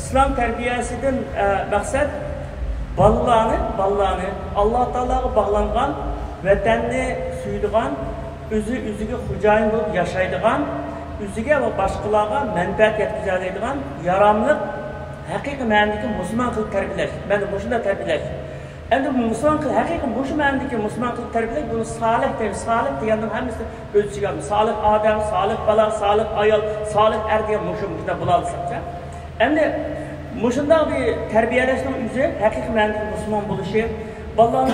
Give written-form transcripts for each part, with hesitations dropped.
İslam terbiyesinden maksat ballarını Allah Teala'ya bağlangan, vatanını suyduğan, özüge hucayin bulup yaşaydıgan, özüge ve başkalarına menfaat yetkizadigan yaramlık, hakiki manadagi Müslüman kılıp terbiyeleş. Ben de boşunda terbiyeleş. Endi Müslüman kılıp, hakiki boşu manadagi Müslüman kılıp terbiyeleş, bunu salih deyip, salih degandan hemisi ölçü geldi. Salih adam, salih bala, salih ayol, salih er degan muşunda bulalısakça. Endi muşunda bir terbiyeleşten yüzü, hakiki manadagi Müslüman buluşu, ballarının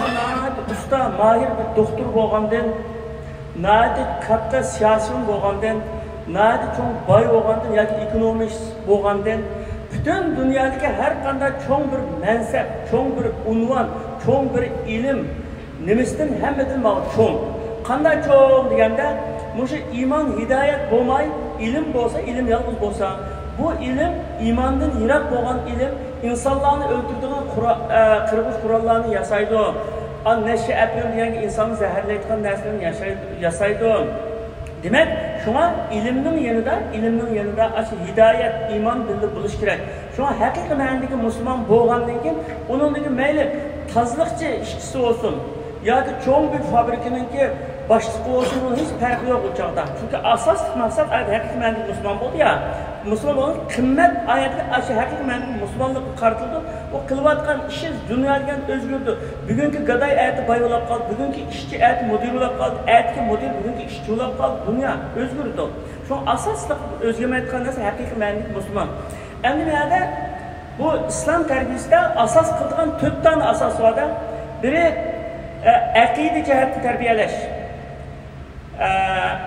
usta, mahir bir doktor bolgandan, nadi katta siyasetçi bolgandan, nadi çok bay bolgandan yoki ekonomist bolgandan, bütün dünyadaki her kanda çok bir mensep, çok bir unvan, çok bir ilim, nimesinden hemmeden mal çok. Kanda çok degende, muşu iman, hidayet bolmay, ilim bolsa, ilim yalnız bolsa, bu ilim imandan yirak bolgan ilim, insanlarını öldürdüğün kırgız kurallarını yasaydı. An neşe etmiyor diyen ki insanı zehirleydiğin neslerini yasaydı. Demek şuna ilimnin yanında açı hidayet, iman dilde buluş gerek. Şuna hakiki manadagi Müslüman bolgandan keyin onundaki meyli tazlıkçı işçisi olsun ya da çoğun bir fabrikanınki başlığı olsun, bunun hiç farkı yok o çağda. Çünkü asas maksat hakiki manadagi Müslüman oldu ya. Müslüman olan kıymet ayeti aşı hakiki manadagi Müslümanlık kartıldı. O kılvatkan işi dünyadan özgürdü. Bugünkü gaday ayeti bayılap kaldı. Bugünkü işçi ayeti müdür olap kaldı. Ayetki müdür bugünkü işçi olap kaldı. Dünya özgürdü. Şu asaslık özgürme etken nasıl hakiki manadagi Müslüman. Endi meyada bu İslam terbiyesinde asas kıldıgan 4 tane asas var da. Biri akide cihetten terbiyeleş.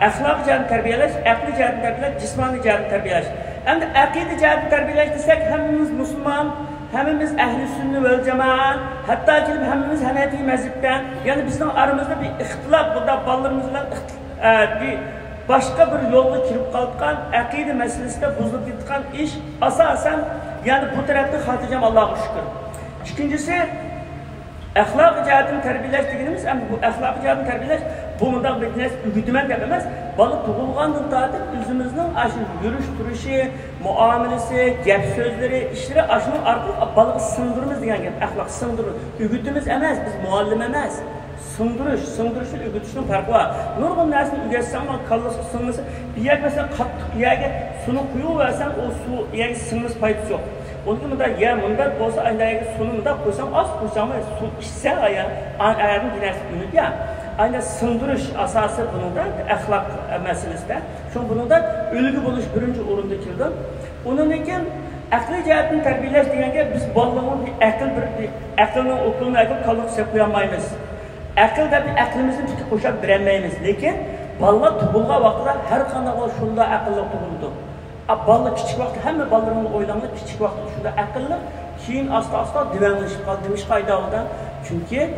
Ahlak cihetten terbiyeleş, akli cihetten terbiyeleş, cismani cihetten terbiyeleş. Endi akide cihetten terbiyeleş desek hemimiz Müslüman, hemimiz ehli sünni vel cemaat, hatta ki hemimiz Hanefi mezhepten, yani bizim aramızda bir ihtilaf, burada ballarımızla bir başka bir yolda kirip kalkan, akide meselesinde bozulup gittiğin iş asasen yani bu tarafta hatırlayacağım Allah'a şükür. İkincisi ahlak cihetten terbiyeleş dediğimiz, ama bu ahlak cihetten terbiyeleş bu mıdak bir nes güdümen dememez. Balık tuğulgandan tatil yüzümüzün aşın yürüyüş duruşu, muamelesi, gep sözleri, işleri aşının artık balığı sındırımız diyen gep, ahlak sındırır. Ügütümüz emez, biz muallim emez. Sındırışın ügütüşünün farkı var. Nurgun nersini ügetsen var, kallası sınması, bir yer mesela kattık yerde sunu kuyu versen o su yeri sınması faydası yok. Onun için de yer mındak olsa aynı sunu mındak koysam az koysam su içse ayağının dinersi ünlü ya. Aynı sındırış asası bunun da ahlak meselesi de. Çünkü bunun da ölgü buluş birinci orunda kirdi. Onun için akli cihetten terbiyeleş degenge biz balığın bir aklının okuluna akıl kalıp seplayamayız. Akılda bir aklımızın fikir koşup bilemeyimiz. Lekin ballar tubulga vaxtida her kanal şunda akıllı tubuldu. Ballar küçük vaxtda hem balların oylandı küçük vaxtda şunda akıllı. Keyin asta divanlaşıp kaldı demiş qaydağında. Çünkü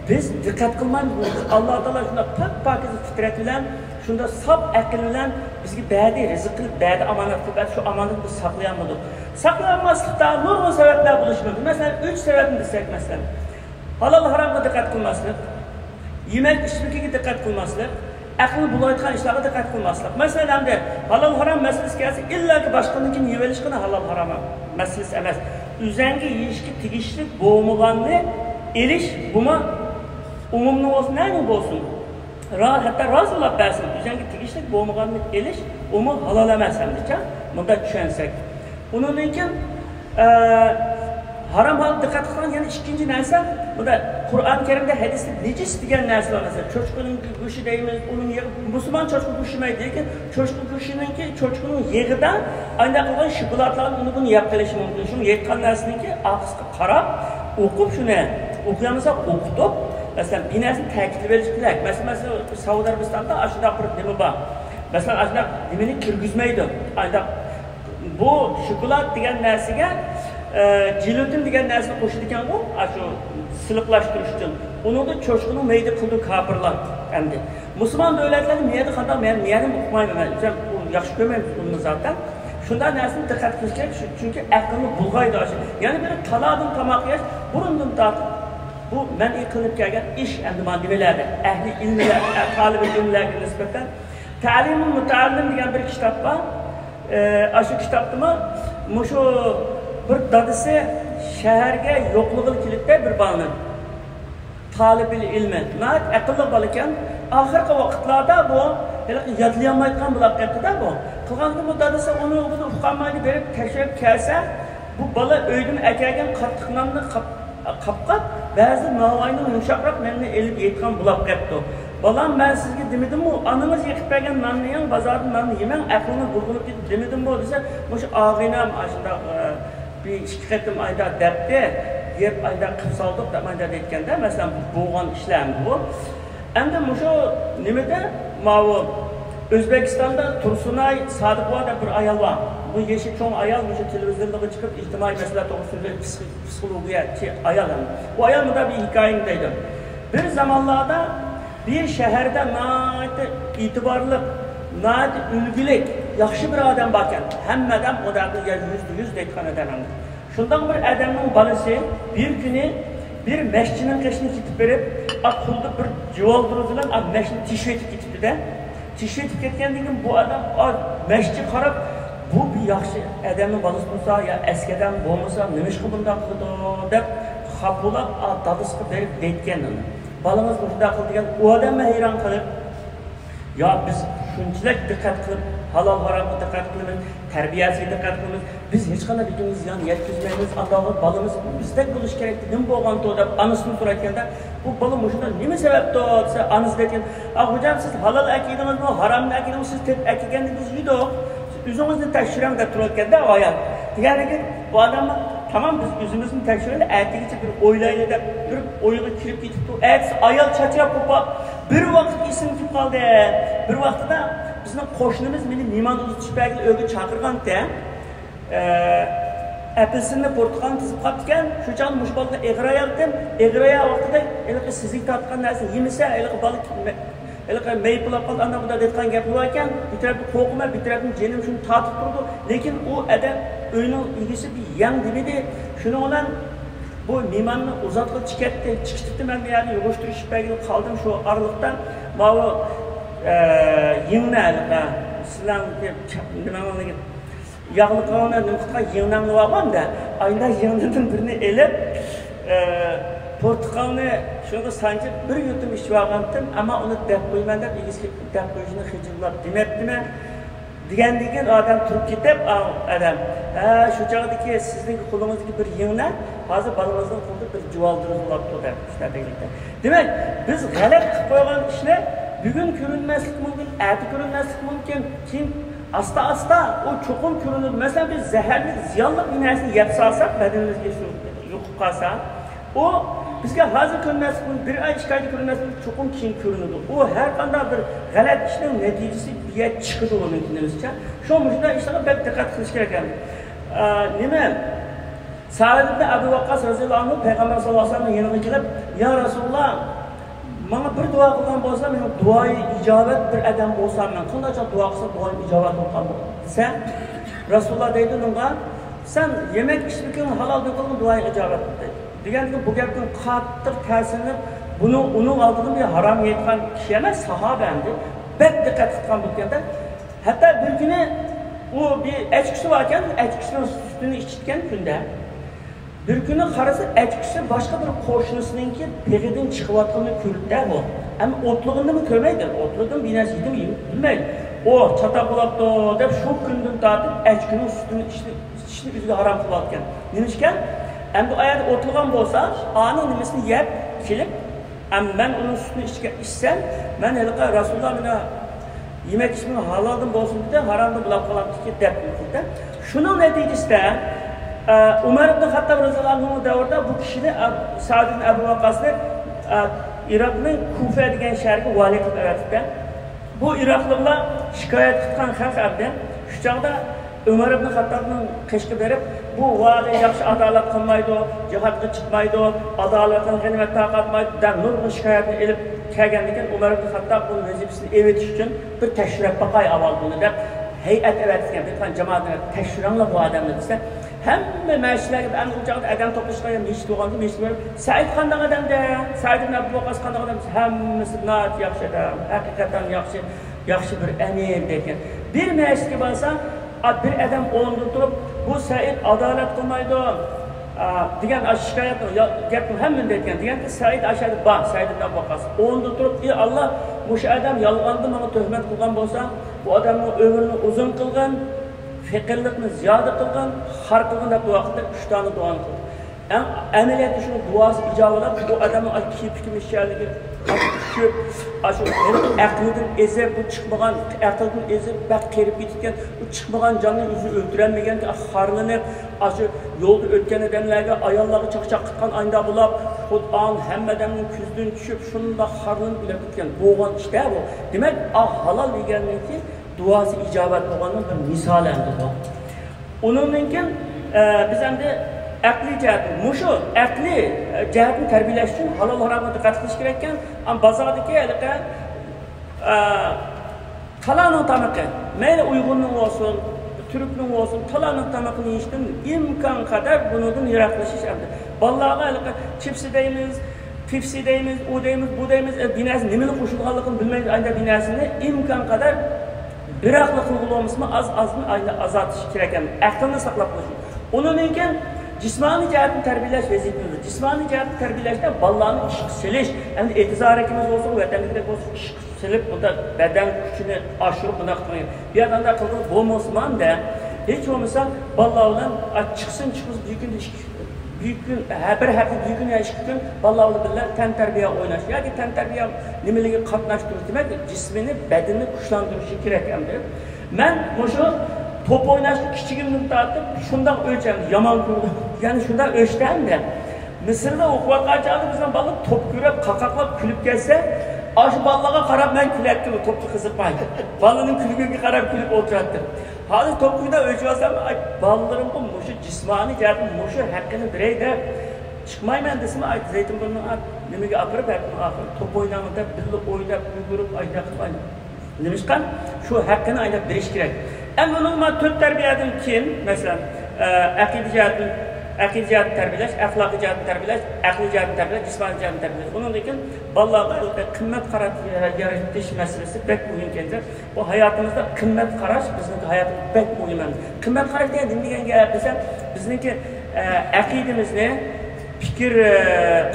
biz dikkat kılmayız. Allah Teala şunda pakiz fitret bilen, şunda sap akıl bilen bizge bädi rizq qilib, bädi amanat qilib, şu amanatni biz saqlayamadık. Saqlanmaslıkta nurg'un sebepler buluşmadı. Mesela 3 sebebini desek mesela. Halal haramga dikkat kılmaslık, yemek içmekке dikkat kılmaslık, aqlni bulayotgan ishlarga dikkat kılmaslık. Mesela de halal haram meselesi gelse illa ki başkanınkin yevelişkini halal haram meselesi emas. Üzenge yeyishga tegishli bo'lmaganni elish buma umumni olsun, ne olsun? Hatta razılap versin. Üzerine tegişlik boğmaganını eliş, umu halal emez hem de. Bunda düşünsek. Onun için haram halı dikkat kılan yani ikinci nerse, bu da Kur'an-ı Kerim'de hadiste necis diyen nerse var mesela. Çocuğunun kuşu deyimiz, onun yeri, Müslüman çocuğun kuşumayı değil ki, çocuğunun yerinden aynı kılan şıkılatların bunu yaptırışı mümkün. Şunu yetkan nersinin ki, karab, okup şunu, okuyamazsa okutup, mesela binasını takip veriş gerek. Mesela Saudi Arabistan'da aşağıda bir demi var. Mesela aşağıda demini kirgizmeydi. Bu şokolat diyen nersige jilutin diyen nersini koşudiken bu aşu sılıklaştırış için. Onun da çocuğunun meyde kıldığı kapırlar. Endi. Müslüman devletlerin meyde kadar meyde okumayım ben. Bu yaxşı görmeyim bunu zaten. Şundan nersini dikkat kılış gerek. Çünkü aklını bulgaydı aşı. Yani bir taladın tamak yaş, burundan tartıp bu men kılıp gelgen iş endimandimelerde, ehli ilmiler, talib ilmilerine nispetten ta'limun muta'allim diyen bir kitap var. Aşı kitapta mı? Muşu bir dadisi şəhərə yoxluğu kilitdə bir balının talibil ilmi. Nəhayət aqıllı bal ekan. Axırqı vaxtlarda bu yadlayamaydigan bo'lib ketdi-da bu. Qilganda bu dadisi uni uqamaydi berib tashib kelsa, bu bola uydan akagan qattiq nonni qapqab, ba'zi navoiyning yumshoqroq nonni elib yetgan bo'lib ketdi. Balam ben sizge demedim-mi? Ananız yıkıp bergen nonni yiyin, bazardan nonni yemang, aqlini bulg'unib ketdi demedim-mi? Desa, o'sha og'inam ashunda bir ikki qatim ayda debdi, yeb ayda qilib soldik deb ayda aytganda, masalan, bo'lgan ishlarmi bu. Endi mushu nimada mavu O'zbekistonda Tursunay Sodiqova deb bir ayol bor. Bu yeshi cho'ng ayol mushu televizorga chiqib ijtimoiy masala to'g'risida psixologiyachi ayol. Bu ayol bunda bir hikoyani deydi. Bir zamonlarda bir şehirde nəhayət itibarlı, nəhayət ülgülük, yaxşı bir adam bakın. Həmmeden o da %100 deytkan edemem. Şundan bir adamın balası bir günü bir meşçinin qeşini kitib verib, qulda bir civaldırızılan meşçini tişvetib ketibdi de. Tişvetib ketkendikin bu adam meşçi qarab, bu bir yaxşı adamın balası olsa ya eskiden olmasa nima ish bundan qildi deb xapulab dadısqı berib deytken onu. Balımız burada kıldıgan o adamı hayran kılıp ya biz şunçalar dikkat kılıp halal haramga dikkat kılımız, terbiyesiga dikkat kılımız, biz hiç qanday birimiz ziyon yetkazmaymiz, Allah'ın balımız bizdek bo'lish kerak nima bo'lgan to deb anasini so'rayotganda bu bola shunda nima sababda desa anasi aytgan, hocam siz halal akidingizmi, haromni akidingizmi siz tek akidingiz yedi, o'zingizni tekshirang deb turayotganda ayol deganiga bu odamni tamam biz özümüzün tekşüründe ertekice bir oylayla da bir oyuna kirip gitip ayal çaçırap kopa bir vakit isim kim kaldı bir vakti da bizim koşunumuz beni Niman Uluç belki ögü çakırgan de Apple'sini portakal tizip kaptıken şu can muşbalda eğraya yaptım eğraya vakti da elki sizlik tatkan dersin yemese elki balık elki meypil apal anda bu da detkan gapı varken bir tarafı kokuma bir tarafı cenim şunu tatıp durdu lekin o adam Öynün ilgisi bir yan dibidi. Şunu olan bu mimanını uzatılıp çıkarttı ben bir yerde yokuşturuş belki kaldım şu aralıktan. Mavi yığına silah yağlı kavana nüftka yığınanlı var da ayna yığınının birini elip portakalını şunu sancıp bir yutum iş vargandım ama onu dep koyman dep ilgisi dep koyuşunu hicirlap demeptime. Diyen adam turup gidip adam şu çağdaki sizin kulunuzdaki bir yığına hazır balımızın kulda bir cuvaldırılap tutar işte birlikte. Demek biz galet qilib qo'ygan ishni bugun ko'rinmaslik mumkin, erta ko'rinmaslik mumkin. Kim asta o cho'qim ko'rinadi. Masalan biz zaharli ziyonli bir narsani yeb solsak badanimizga shu yuqib qolsa, o bizga hozir ko'rinmaslik mumkin, bir oy ichkarida ko'rinmaslik cho'qim keyin ko'rinadi. O har qanday bir g'alati ishning natijasi biya chiqadi o mumkinimizcha. Shu shunday ishlarga bek diqqat qilish kerak ekan. Nima? Sa'd ibn Abu Waqqas roziyallohu anhu payg'ambar sollallohu alayhi vasallam yoniga kelib, "Ya Rasululloh, bana bir duo qilgan bo'lsa, men duoyi ijobat bir odam bo'lsam, men qanday duo qilsa duoyim ijobat bo'lgan desa, Rasululloh deydi unga, "Sen yemek ishlikning halol deb qilgan duoyi ijobat" deydi. Deganki bu gapning qattiq ta'sirini uning oldida bir harom yetgan kishi emas, sahoba endi. Bek diqqat qilgan bo'lganda, hatto bir kuni u bir echkisi bor ekan, echkisining sutini ichgan kunda bir kuni qarasa echkisi boshqa bir qo'shnisiningki beg'idan chiqayotganini ko'rdi bu. Ammo o'tlig'ini ko'rmaydi. O'tlig'ini bir narsa yedimi bilmaydi. O chatoq bo'libdi deb shu kundan tortib echkining sutini ichishni o'ziga harom qilayotgan. Nima ishkan? Endi oyat o'tlig'an bo'lsa, ani nimasini yeb kelib, men uning sutini ichsam, men haliqa Rasululloh meni yemek ismi halaldan bo'lsin dedi, haromdan bulab qolamdiki deb qo'ydi. Shuning natijasida Umar ibn Xattob roziyallohu anhu davrida bu kishini Sa'd ibn Abu Waqqasni Iroqning Kufa degan shaharga vali qilib avatdi. Bu Iroqliklar shikoyat qilgan xalq abdi shu chog'da Umar ibn Xattobning qishqi berib, bu vali yaxshi adolat qilmaydi, jihodga chiqmaydi, adolatni g'animat taqatmaydi deb nurg'un shikoyatni elib kelgandan Umar ibn Xattob bu vazifasini evetish uchun bir tashrif baqay avval buni deb hay'at evatgan bir jamoatni tashriflanlar bu odamni desa hamma mashlarga ana u joyda adam to'plashga ham hech to'g'anda meshlar Said qanday odamda Said ibn Abu Waqqas qanday odam hammasi nat yaxshi odam haqiqatan yaxshi bir amir degan bir mashga bo'lsa bir adam o'rnidan turib bu bu Said adalet qilmaydi degan shikoyat gapni hammanda aytgan deganki Said ashadi bor Said ibn Abu Waqqas o'rnida turib ey Alloh o'sha odam yolg'onda menga tuhmat qilgan bo'lsa bu odamning umrini uzun qilgan fiqrlikni ziyoda qilgan har qilgan deb vaqtda 3 dona duo qildi amaliyotda shuni duosi ijobat bu odamning kiyib-kiyimligi tushib shu aqlidan ezib bu chiqmagan aqldan ezib baq qerib ketgan bu chiqmagan jonni o'zi o'ldirolmagan xorlanib shu yo'lda o'tgan odamlarga ayollarga chaqchaq qilgan anda bo'lib Qur'on hamma odamning ko'zidan tushib shunda xorlanib bilib ketgan bo'lgan ishda bu demak halol deganki duosi ijobat bo'lganning bir misoli endi bu undan keyin biz endi aqli jihat mushu aqli jihatni tarbiyalash uchun halol haromga diqqat qilish kerak ekan bozordagi talaning tamaqi mayli uyg'urning bo'lsin turkning bo'lsin talaning tamaqini yeyishdan imkon qadar bundan yiroqlashish endi bolalarga chipsi deymiz pipsi deymiz u deymiz bu deymiz binasi nimani qo'shilganligini bilmaydi ayda binasini imkon qadar biroqli qilg'ilmasmi azmi azatish kerak ekan aqlni saqlab qolish undan keyin jismoniy jihatni tarbiyalash vazifamiz. Jismoniy jihatni tarbiyalashda bolalarni ishqi silish, endi e'tizorakimiz bo'lsin, vatanlikda bo'lsin, ishqi silib, bunda badan kuchini oshirib buni qilmaydi. Bu yerda qilib bo'lmasmanda, hech bo'lmasa bolalar bilan chiqsin büyük gün, bir hafta büyük gün yaşık gün, bolalar bilan tan tarbiya o'ynash yoki tan tarbiya nimalarga qatnashtirish demak, jismini, badanini kuchlantirishi kerak endi. Men o'sha top oynashni kichigimdan tortib shundoq o'lcham yomon ko'rdim ya'ni shundoq o'chdi Misrda o'qiyotgan chog'da bizning bolalar top ko'rib qaqaqlab kulib kelsa shu bolalarga qarab men kulyaptim topga qiziqmaydi bolaning kulgiga qarab kulib o'tiradi hozir topda o'chvasam bolalarim bu mushu jismoniy jihatni mushu haqqini berayda chiqmayman desam zaytun buni nimaga olib top o'ynayman deb birga o'ynab yugurib ayda qilmaydi nimishqan shu haqqini aynab berish kerak endi uni to'rt tarbiyadan keyin masalan aqida jihatni tarbiyalash axloqiy jihatni tarbiyalash aqliy jihatni tarbiyalash jismoniy jihatni tarbiyalash undan keyin bolalarga qimmat qarab yaratish masalasi bek muhim ekan bu hayotimizda qimmat qarash bizning hayotimiz bek muhim qimmat qarash degan nima degan gap desa bizniki aqidamizni fikr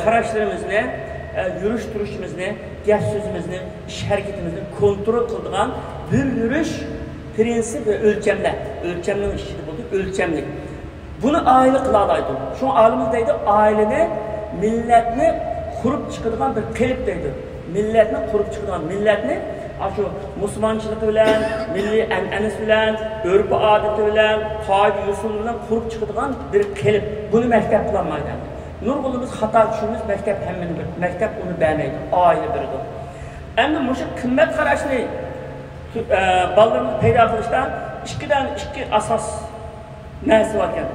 qarashlarimizni yurish turishimizni gap so'zimizni ish harakatimizni kontrol qiladigan bir yurish prinsip ve ölçemli işçide bulduk, ölçemlik. Bunu aile kılalaydı. Şu alimimiz deydi, aileni, milletini kurup çıkırdıgan bir kelip deydi. Milletini kurup çıkırdıgan, milletini şu Müslümançılık bilen, milli en'anesi bilen, örgü adeti bilen, kaide usul bilen kurup çıkırdıgan bir kelip. Bunu mektep kılamaydı. Nurgulumuz hata düşünümüz mektep hemmini bir. Mektep onu beğenmeydi, aile biridir. Endi muşu kımmet karaşını bolalarimizni paydo qilishdan ikki asos narsa bor ekan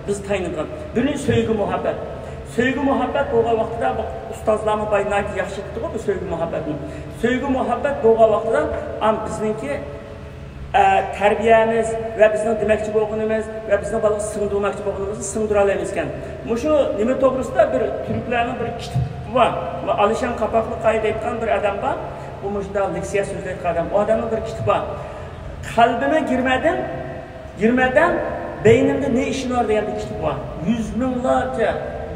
biz tayinlagan birinchi sevgi muhabbat bo'lgan vaqtida ustozlarimiz bayonaki yaxshi aytdi bu sevgi muhabbat bo'lgan vaqtida bizningki tarbiyamiz va bizning demoqchi bo'lganimiz va bizning bolaga singdirmoqchi bo'lganimizni singdira olamiz ekan shu nima to'g'risida bir turklarning bir kitob bor va Alishan Qapoqli qayda aytgan bir odam bor bu müşda leksiya so'zlaydigan odam odamning bir kitobi bor qalbime girmeden beynimde ne işin var degan bir kitob bor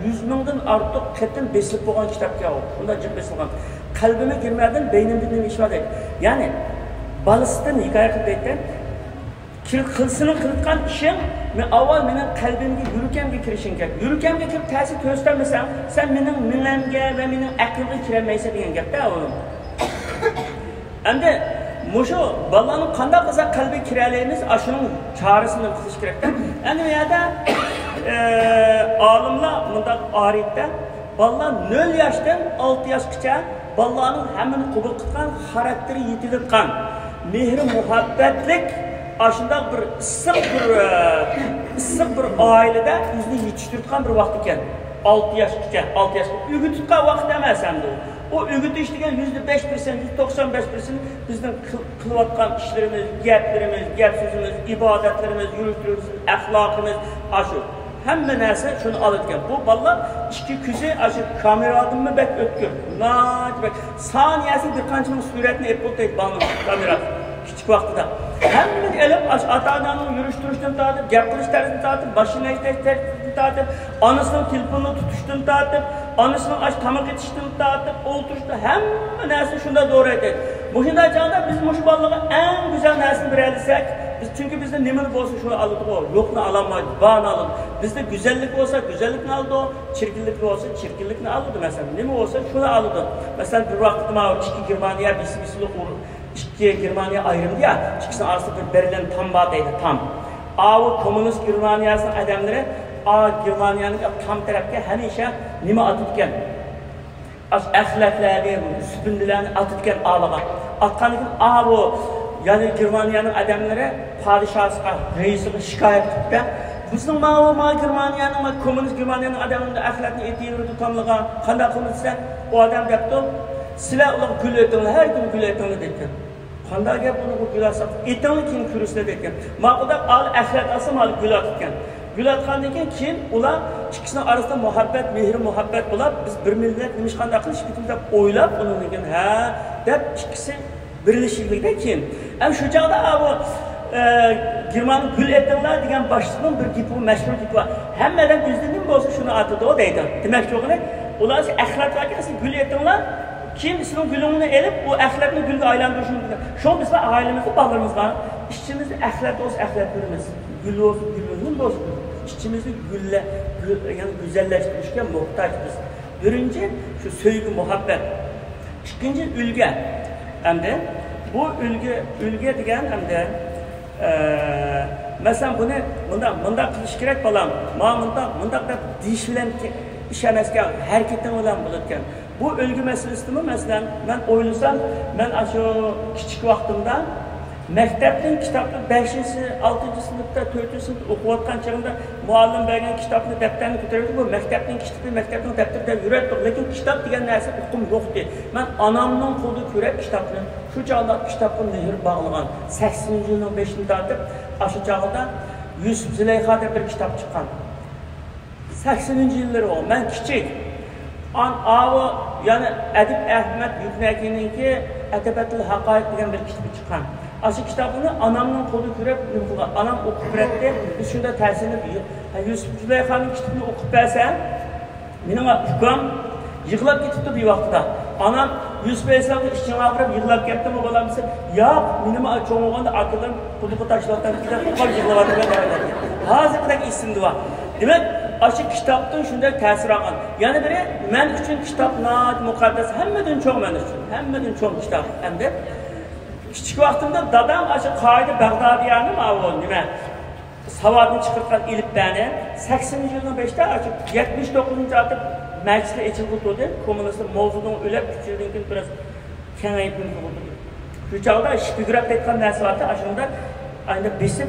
100 mingdan ortiq qatim besilib bo'lgan kitobga u shunda jib besilgan qalbime girmeden beynimde ne ish var deydi ya'ni balisidan hikoya qilib aytgan qilsini qilayotgan ishim men avval mening qalbimga yurakamga kirishing kerak yurakamga kirib ta'sir ko'rsatmasam sen mening miyamga va mening aqlimga kirolmaysan degan gapda u endi mushu bolalarning qanday qilsa qalbiga kira olamiz shuning chorasini qilish kerakda endi bu yerda olimlar bunday oriyatda bolalar 0 yoshdan 6 yoshgacha bolalarning hammani qabul qilgan xarakteri yetilgan mehr muhabbatlik shunday bir issiq bir oilada o'zini yetishtirgan bir vaqt ekan 6 yoshgacha o'g'itgan vaqt emas endi o ögütüş degan %5%, %95% bizning qilayotgan ishlarimiz, gaplarimiz, gap so'zimiz, ibodatlarimiz, yurishimiz, axloqimiz, shu hamma narsa shuni oladigan. Bu bolalar ikki ko'zi shu kameradimmi bak o'tkir. Nat bak soniyasi bir qancha suratni ep o'taydi bolaning kamerasi kichik vaqtida. Həmmini elib ata-ananın yürüş-duruşdan tartıb, gəp qilish tərzindən tartıb, başını əyləş tərzindən tartıb, anasının telefonunu tutuşdan tartıb, anasının tamaq etişdən tartıb, oturuşdan həmmə nəsi şunda doğru edir. Bu şunda canda biz bu balığı ən güzel nəsini bir əlsək, çünkü bizde nimini olsa şunu alırdık o, yokunu alamaydı, bağını alırdı. Bizde güzellik olsa güzellikini aldı o, çirkinlik olsa çirkinlikini alırdı mesela. Nimi olsa şunu alırdı. Mesela bir vakit o iki Germaniya birisi İki Germaniya ayrımdı ya, ikisinin arasında bir Berlin tam bağdaydı, tam. O komünist Germaniyasının adamları, Germaniyanın tam tarafta həmişə nimi atıdken, əxləkləri, sübündülərini atıdken ağlağa. Atqanıqın o, yani Germaniyanın adamları padişahı, reisini şikayet etdi. Bizim Germaniyanın, komünist Germaniyanın adamının əxləkini etiyordu tamlığa, qanda qılırsa, o adam deyipti, sizler gül etіңler, her gün gül etіңler deyken. Qanda gel bunu gül atsak, etіңler kim kürüsüne deyken. Mağılda al əxlək alsam al gül atıdken. Gül atqan deyken kim? Ular ikisinin arasında muhabbet, mehri muhabbet olab, biz bir millet demiş qanda qılış bitimizde oylab onun deyken, deyip ikisi birleşiklikte kim? Şu çağda Germanın gül etіңler degan başlığının bir gipi, meşhur gipi var. Həmmeden bizde nima olsa şunu atıdı o deydi. Demek ki ular əxlək varken gül etіңler, kim sizin gülünü elip o əxləkini gülge aylandırışını diyor. Şu an bizler ailemizde bağlarımız var. İşçimizde əxlək olsa əxləklerimiz. Gül olsun, gülünün olsun. İşçimizi yani güzelleştirmişken muhtaç biz. Birinci şu sevgi, muhabbet. İkinci ülge. Hem de bu ülge degen hem de mesela bunu bunda kılış gerek balam. Bunda da diş bilen işemezken, hareketten olan bulurken. Bu ülge meselesi mi? Mesela ben oylusam, ben şu küçük vaktimde mektepten kitaplı 5. 6. sınıfta, 4. sınıfta okuvatkan çağında muallim vergen kitaplı defterini götürürdüm. Bu mektepten defterden yürüttüm. Lakin kitap diyen neresi okum yoktu. Ben anamdan koldu kürek kitapını, şu çağda kitabın nehir bağlanan 80. yılın 5'ini tartıp, aşı çağda Yusuf Züleyxa'da bir kitap çıkan. 80. yılları o. Ben küçük. Yani Edip Ahmet Yükneki'nin ki Edebetül Haqaiq diyen bir kitabı çıkan. Aşı kitabını anamın kolu kürep, anam okup üretti. Biz şurada tersini biliyor. Yusuf Züleyxa'nın kitabını okup versen, benim hukam yıkılıp gitipti bir vaxtda. Anam Yusuf Aleyhisselam'ın işçini ağırıp yıkılıp gitti mi olan bize, ya benim çoğun oğlan da akıllarım kuduku taşlardan kitap yıkılıp gitti. Hazırlık isimdi var. Demek aşı kitaptan şunda tesir algan. Yani biri men üçün kitap naat mukaddes hemmeden çok men üçün. Hemmeden çok kitap hem de. Küçük vaktimde dadam aşı Kaide Bağdadiyan'ın avon nime savadını çıkartkan ilip beni 80. yılın 5'te açıp 79. atıp meclisle içildi oldu. Komünistler mevzudun ölep küçüldüğün gün biraz kenayip gün oldu. Şu çağda şipigrat etken nesi vardı aşında aynı besip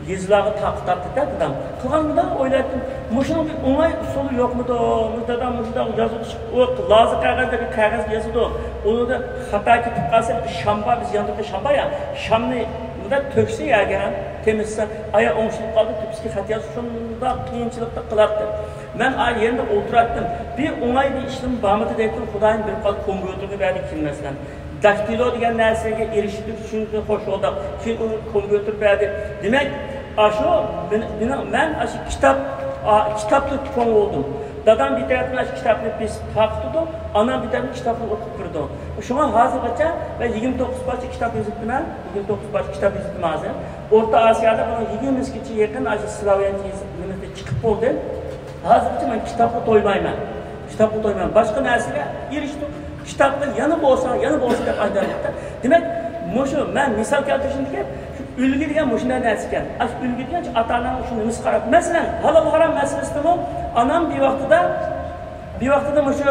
yazıları takıtattı da adam. Kılanımda oylattım. Muşunun bir onay usulü yok mu da? Muştadan yazılı o lazı kağızda bir kağız yazıdı o. Onu da hata kitip kalsa şamba biz yandıkta şamba ya. Şamlı da töksü ya gelen temizse aya onşuluk kaldı tüpski hat yazı şunda kıyınçılıkta kılattı. Ben ay yerinde oturattım. Bir onay bir işlem bağımıtı deyip Xudayın bir kal kompütürünü verdi kimmesinden. Daktilo diyen nerseye eriştik çünkü hoş oldu. Çünkü onu kompütür verdi. Demek ben kitaplı çoğun oldum. Dadam bir tarafından kitabını biz taktıydı, anam bir tarafından kitabını okup durdu. Şu an hazırlıca ve 29 parça kitap yazıttım ben. 29 parça kitap yazıttım hazır. Orta Asya'da bana 20 kişi yakın Slavyanca yazıttığımızda çıkıp oldu. Hazırlıca ben kitapla doymayım ben. Kitapla doymayım. Başka nersine eriştim. Kitapta yanı olsa da aydarlıkta. Demek ben misal keltirişim ki ülgü diyen muşundan dersiken. Ülgü diyen ata-anam şunu miskarab. Mesela halal haram meselesi mi? Anam bir vaktada muşu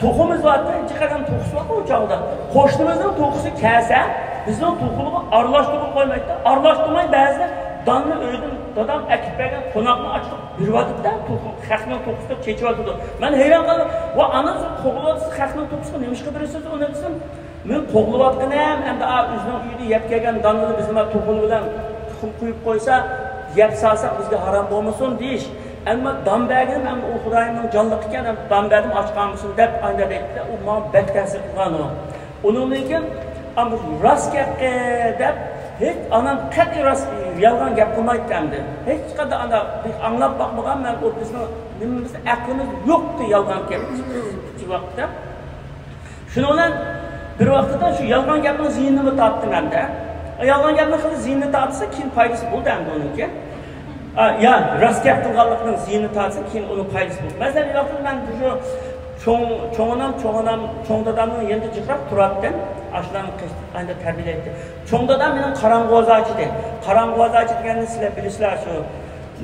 tohumuz vardı. Çıkaran tohusu var o çağda. Koştuğumuzdan tohusu kese, bizden tohuluğu arlaştırıp koymaydı. Arlaştırmayı bazı danlı öldüm. Dadam ekip bergen konağını açtık. Bir vakitte xəxmin toxusunda keçi vatıdı. Ben heyran kaldım. Va anası qoğulatısı xəxmin toxusunda nemiş kıdırırsınız onu dedim. Men qoğulavatqın hem de üzünün uyudu yep kelgen danlığı bizim toxunu bilen tuxum kuyup koysa yep salsak bizge haram olmasın deyiş. Ama dam bergenim hem o Xudayımın canlıq iken hem dam berdim açqanmışsın dep aynı deyip de o bana bek təsir qılgan o. Onun için ama rast gapga deb hech anam qat'iy rast yolg'on gap qilmaydi endi. Hech qanday ana anglab boqmagan men u bizning nimamiz aqlimiz yo'qdi yolg'on gap shu vaqtda. Shuning bilan bir vaqtda shu yolg'on gapni ziynimni tortdim endi. Yolg'on gapni qilib ziynni tortsa keyin foydasi bo'ldi endi uniki. Ya rast gap qilganlikning ziynni tortsa keyin uni foydasi bo'ldi. Masalan, bu vaqtda men shu cho'ng dadamning yerida jiqrab turardi. Ashlarni qanday tarbiyalaydi. Cho'ng dadam mening qarang'o'zachi edi. Qarang'o'zachi deganni sizlar bilasizlar shu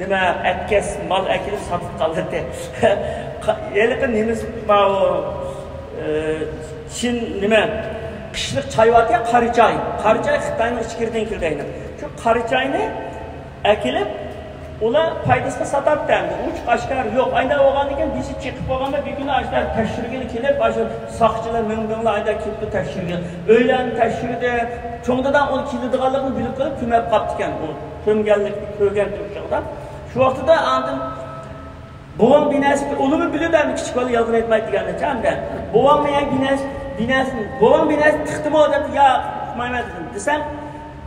nima atkas mol akilib sotib qoldi. Yeliqin nimiz bu Çin nima qishliq choy var ya qarichoy. Qarichoy Xitoyning ichkiridan keldi. Shu qarichoyni akilib ular foydasiga sotadi endi. Uch qashqar yo'q. Ayda bo'lgan ekan, bizi chiqib qolganda bir kun ashlar tashirga kelib, o'sha soqchilar ming-minglar ayda kelib tashirga. O'ylarni tashirdi. Cho'ngdadan ol keladiganligini bilib qolib, ko'mab qolibdi ekan. U ko'mganlikni ko'rgan turishda. Shu vaqtda andim Bovam binasi ulumi biladi, kichik bola yolg'on aytmaydi degancha hamda. Bovam binasi tiqdimi deb ya mayman desam,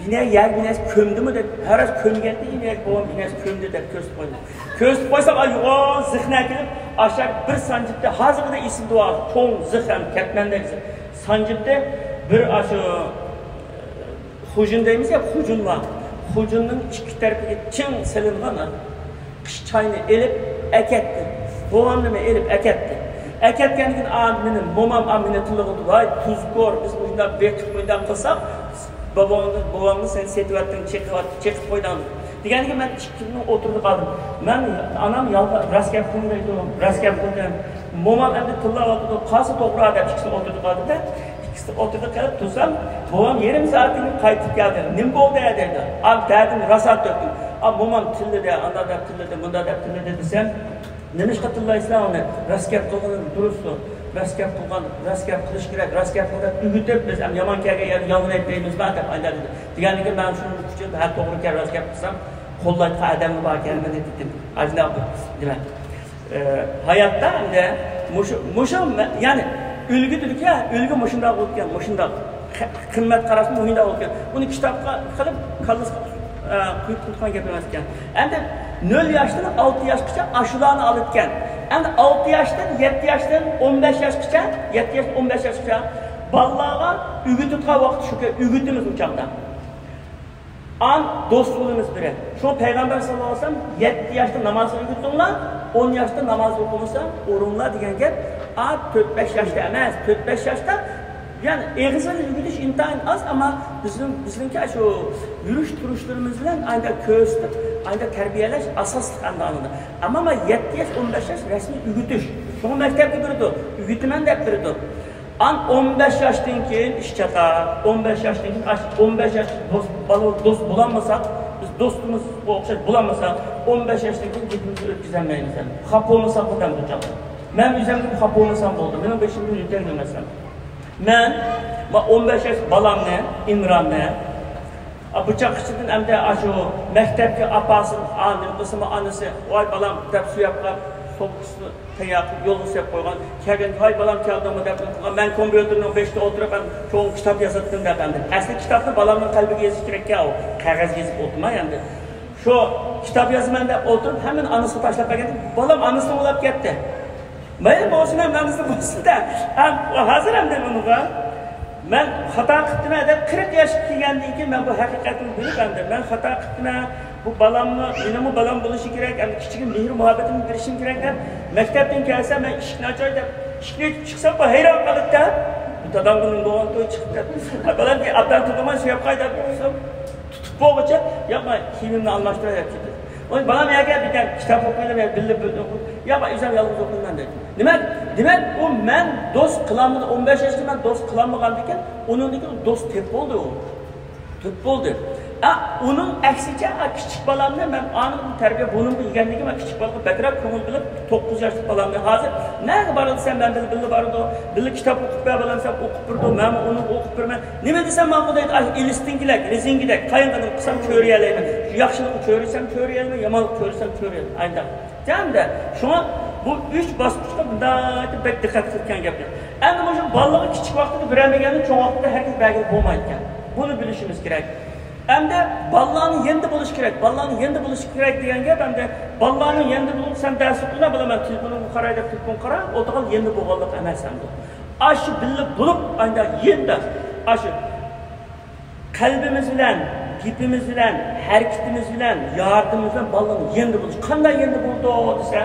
bina yer binasi ko'mdimi deb, haras ko'mganda yer bovam binasi ko'mdi deb ko'rsatib qo'ydi. Ko'rsatib qo'ysa, yo'q, zihna kelib, aşağı bir sanjibda hozirda esimda bor, cho'ng ziham ketmandek sanjibda bir aşu hujun deymiz ya, hujun var. Hujunning ikki tarafiga ching silingan qish choyni elib aketdi. Bovam nima elib aketdi. Aketgandan keyin mening momam amini tillig'idi, voy tuzkor, biz bunda bekib qo'ydan qilsak, babamni sen setyapting, chiqib qo'ydan. Deganiga men chiqib o'tirib qoldim. Men anam yolg'on rast gap qilmaydi, rast gap qilgan. Momam endi tillig'idi, qasi to'g'ri deb chiqib o'tirib qoldi-da. İkisi o'tirib qolib tursam, babam yarim soatdan qaytib keldi. Nima bo'ldi dedi. Al derdim rasat döktüm. Ab momam tildi, anda deb tildi, bunda deb tildi desam, nima ish qildilaysizlar uni? Rast gap qilgan durustdir. Rast gap qilgan, rast gap qilish kerak, rast gap qilib ugutib biz ham yomon kelgan yolg'on aytmaymiz deb aytadi. Deganiga men shuni kuchib, har to'g'ri kelgan rast gap qilsam, qo'llaydigan odamni bor ekanini dedim. Ajnab demak. Hayotda endi mushu ya'ni ulgudirki, ulgu mushundoq o'tgan, mushundoq qimmat qarashni muhimda o'tgan. Uni kitobga qilib qoldirib quyib tutgan gap emas ekan. Endi 0 yoshdan 6 yoshgacha ashularni olibgan. Endi 6 yoshdan 7 yoshdan 15 yoshgacha, 7 yosh 15 yoshgacha bolalarga ugututgan vaqt shuki, ugutimiz uchoqda. An do'stligimiz biri. Shu payg'ambar sollallohu alayhi vasallam 7 yoshda namoz o'qitinglar, 10 yoshda namoz o'qimasa, o'rinlar degan gap 4-5 yoshda emas, 4-5 yoshda yani egizini yürüyüş intayin az ama bizimki şu yürüyüş turuşlarımız bilen aynı köstük, aynı terbiyeleş asaslık anlamında. Ama 7 yaş 15 yaş resmi ügütüş. Şunu mektepte biridir, ügütümen de biridir. An 15 yaştan keyin iş çatar, 15 yaştan keyin 15 yaş dost bulanmasak, biz dostumuz okşar bulanmasak, 15 yaştan keyin gitimizi ötküzenmeyiz. Hap olmasak buradan bulacağım. Ben üzerinde hap olmasam oldu, benim beşimde yüzden dönmesem. Ben 15 yaş balamni, İmranni, bıçak içinden hem de şu mektepki apasının kısmı anısı, vay balam dep su yapıp, soğukçusunu teyakıp, yolunu yapıp koygan, kelgen vay balam kağıdımı dep koygan, ben kompüterinin 5'te oturup ben çoğun kitap yazıttım dep endi. Aslında kitapta balamın kalbiga yazı gerek ya o, kağıt yazıp oturma yani. Şu kitap yazımında dep oturup hemen anısını taşlap geldim, balam anısını olup gitti. Ben boşuna anısını boşuna da, hazır hem de bunu var. Ben hata qildim deb 40 yosh kelgandan keyin men bu haqiqatni bilgandim. Men hata qildim. Bu balamni, mening balam bo'lishi kerak, endi kichik mehr muhabbatini berishim kerak deb maktabdan kelsam men ishni achoy deb ishga chiqsam bu hayron qolibdi. Bu dadamning bo'lgan to'y chiqdi. Balamga abdan tugaman shu yoqqa deb tutib bo'g'icha, yo'qma kiyimimni almashtiray deb ketdi. Oy balam yaga bitan kitob o'qiydim, bilib yo'q o'zim yolg'iz o'qiyman dedi. Demak o men do'st qilaman 15 yoshda men do'st qilaman ekan, uningdagi do'st tep bo'ldi u. Tep bo'ldi. Uning aksicha kichik balamni men aniq tarbiya buningga yeganligi men kichik bolaga bakrab ko'ngil bilib 9 yoshli balamni hozir nega borsam men bilib bordi, bilib kitob o'qib beralamsam o'qib turdi, men uni o'qib berman. Nima desam men bu deydi, ilistingilak, rezingidek, qayinqadim qilsam ko'rayalayman. Yaxshilik ko'rsam ko'raymi, yomonlik ko'rsam ko'raymi. Ayda. Jamda shuna bu 3 bosqichga bunday deb diqqat qilgan gaplar. Endi bu bolalar kichik vaqtida bilmaganda cho'ng vaqtida hareket belgi bo'lmaydi ekan. Buni bilishimiz kerak. Endi bolalarning yendi bo'lish kerak. Bolalarning yendi bo'lish kerak degan gap endi bolalarning yendi bo'lib sen dars o'qina bilaman, telefonni qaraydi, telefon qara, o'taqal yendi bo'lganlik emas endi. Aşı bilib bo'lib, endi yendi. Aşı qalbimiz bilan, gapimiz bilan, harakatimiz bilan, yordamimiz bilan bolalarning yendi bo'lish. Qanday yendi bo'ldi desa,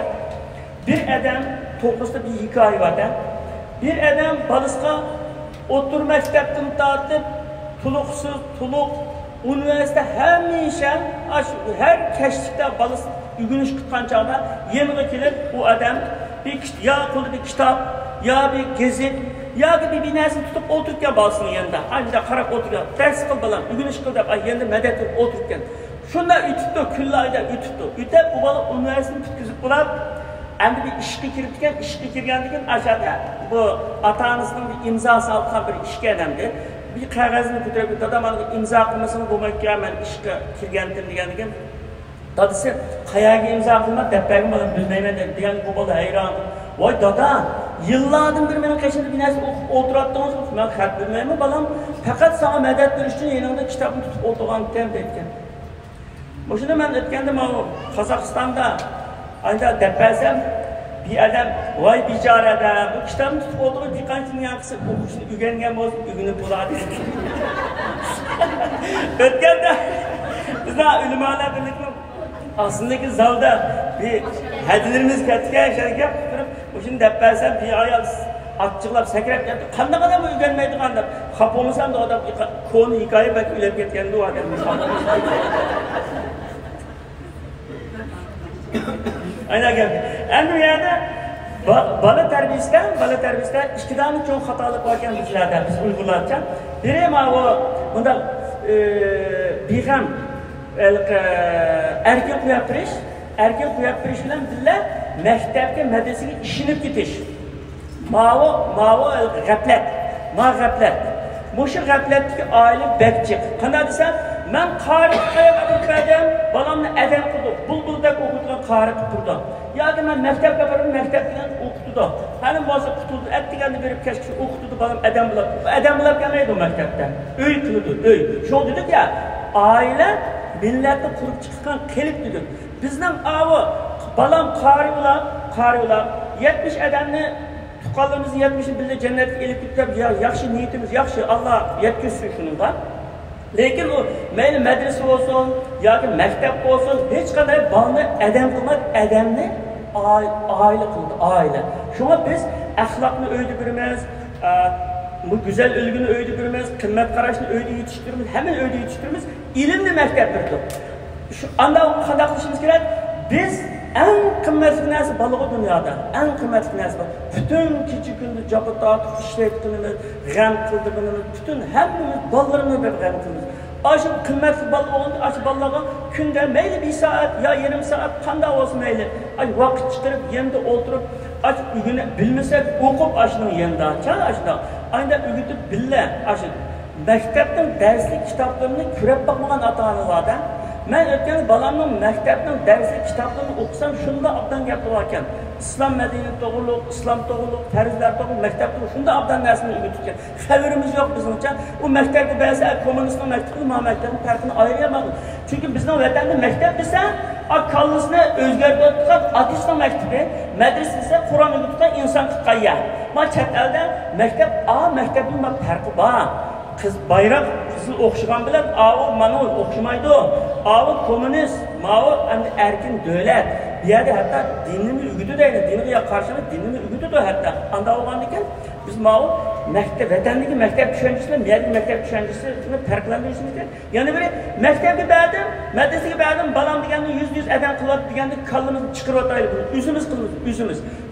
bir adam to'g'risida bir hikoya bor. Bir adam balısqa o'tir maktabdan tortib, tuluqsiz, tuluq üniversite hamisha her keşlikte balası ügünüş kutkan çağda yeniga kelib o adam ya qo'lida bir kitap, ya bir gezit, ya bir binasini tutib o'tirgan bolasini yanında. Ayda qarab o'tirgan. Ders qil balam, ügünüş qil deb endi madad qilib o'tirgan. Shunda ütibdi, kunlayda ütibdi. Ütib bu bola üniversiteni tutkizib bo'lib, endi bir ishga kiribgan, ishga kirgandan keyin aşağıda bu ota-onasining bir imzosi olgan bir ishga adamdi. Bir qog'ozni ko'tarib, dadam imzo qilmasini bo'lmaydi, men ishga kirgandim deganiga. Dadasi qayerga imzo qilma, debagim bilan bilmayman degan bu bola hayron. Voy dada, yillardan bir meni qashida bir narsa o'qib o'tiratdingiz, men xat bilmayman, balam, faqat sana madad berish uchun yaningda kitobni tutib o'tirgandim deydi. O'shanda men aytganda, men Qozog'istonda ayda debasam bir adam, vay bichora adam, bu kitobni tutib o'tirib bir qancha yaxshi o'qishni o'rgangan bo'lsa, o'rganib bo'ladi. O'tganda bizlar ulamolar birlikda aslındaki zalda bir hadilerimiz ketken şarkı turib, o'shini debasam bir ayol achchiqlab sakrab ketdi. Qanday qadam o'rganmaydi qandab. Xapomisam da odam ko'ni hikoya bak o'ylab ketganda u odam. Aynen gap. Endi bu yerda bola tarbiyasida ikkidan cho'ng xatolik bor ekan bizlarda, biz Uyg'urlarcha. Biri mana bu bunda bexam erkin qo'yib berish bilan billa maktabga, madrasaga ishinib ketish. Mavo g'aflat. Mushu g'aflatdagi oila bakchiq. Qanday desam, men qari qayerga balamni adam qilib, bulbuldek o'qitgan qari qilib turdim. Yoki men maktabga borib, maktab bilan o'qitdim. Halim bo'lsa qutuldi, atdiganda berib kashki o'qitdi, balam adam bilan kelmaydi maktabda. Uy qildi, uy. Shu dedik ya, oila millatni qurib chiqqan qilib dedik. Bizning balam qari ular 70 adamni tuqqanlarimizni 70'i birga jannatga elib ketib, yaxshi niyatimiz yaxshi, Alloh yetkazsin shunga. Lekin o mayli madrasa olsun, yoki maktab olsun, hech qanday balni adam qilmadi, adamni oila qildi, oila. Shunga biz axloqni uyda birimiz, bu güzel ölgünü uyda birimiz, qimmat qarashni uyda yetishtiramiz, hamma uyda yetishtiramiz, ilmni maktab birdi. Shu anda qanday qilishimiz kerak? Biz en qimmatli narsa balaga dunyoda, en qimmatli narsa. Bütün kecha kunda jabr tortib ishlayotganimiz, g'am qildiganimiz, bütün hammamiz bolalarni bir g'am qilamiz. Aşı qimmatli bala bo'lganda, aşı balaga kunda mayli 1 soat yo yarım soat qanday bo'lsa mayli, vaqt chiqarib, endi o'tirib, uyini bilmasak o'qib ashning yanida, ashda. Ayda o'gitib billa, aşı maktabning darslik kitoblarini ko'rib boqmagan ota-onalardan men o'tgan balamning maktabning darslik kitoblarini o'qisam shunda obdan gap bo'larkan. İslam medeniyeti to'g'riliq, islom to'g'riliq, farzlar to'g'riliq maktabda shunda obdan narsani o'rgatgan. Xabarimiz yo'q bizning. U maktabda ba'zi kommunistning maktabi, maktabning farqini ayirmaydi. Chunki bizning vatanda maktab desa, kallasini o'zgartirgan ateistning maktabi, madrasa esa Qur'on o'qitgan inson qilqaya. Men chet elda maktabning farqi bor. Kız bayrak kızıl okşugan bilen mana okşumaydı. Komünist, erkin devlet. Bir yerde hatta dinini ügüdü değil, diniye karşılık dinini ügüdü de hatta. Anda olgandıkken biz mektep, vatandaki mektep düşüncesiyle miyadi mektep düşüncesini farklandırıyorsunuz. Yani böyle mektepte verdim, medreseye verdim, balam diyendi yüz eden kılıp diyendi kallımızı çıkarıp ataylı bunu.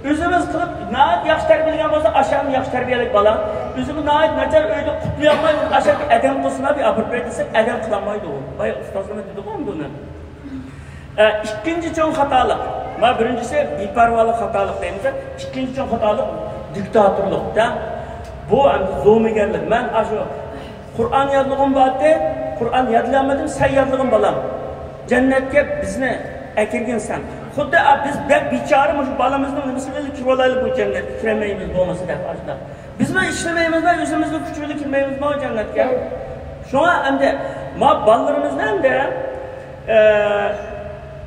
Üzümüz kılıp naat yaxşı terbiyeligen olsa aşağıda yaxşı terbiyelik balam. Üzümü naat nacar öyle kutlayamaydı, aşağıda eden kılsına bir apırpayet desek eden kılamaydı o. Bayağı ustazlama dedik o mu bunu? İkinci çoğun hatalık. Birincisi biparvalık hatalık deyimiz. İkinci çoğun hatalık diktatörlük. Bu zo'migarlik. Men shu Qur'on yodlig'im bordi, Qur'on yodlamadim, sen yodlig'im balam. jannatga bizni akirginsan. Xuddi biz bechora shu balamizning nimasiga kirolayli bu jannatga kiramaymiz bo'lmasa deb ashda. Biz men ishlamaymiz, o'zimizga kuchli kirmaymiz bu jannatga. Shunga endi ma balarimizdan da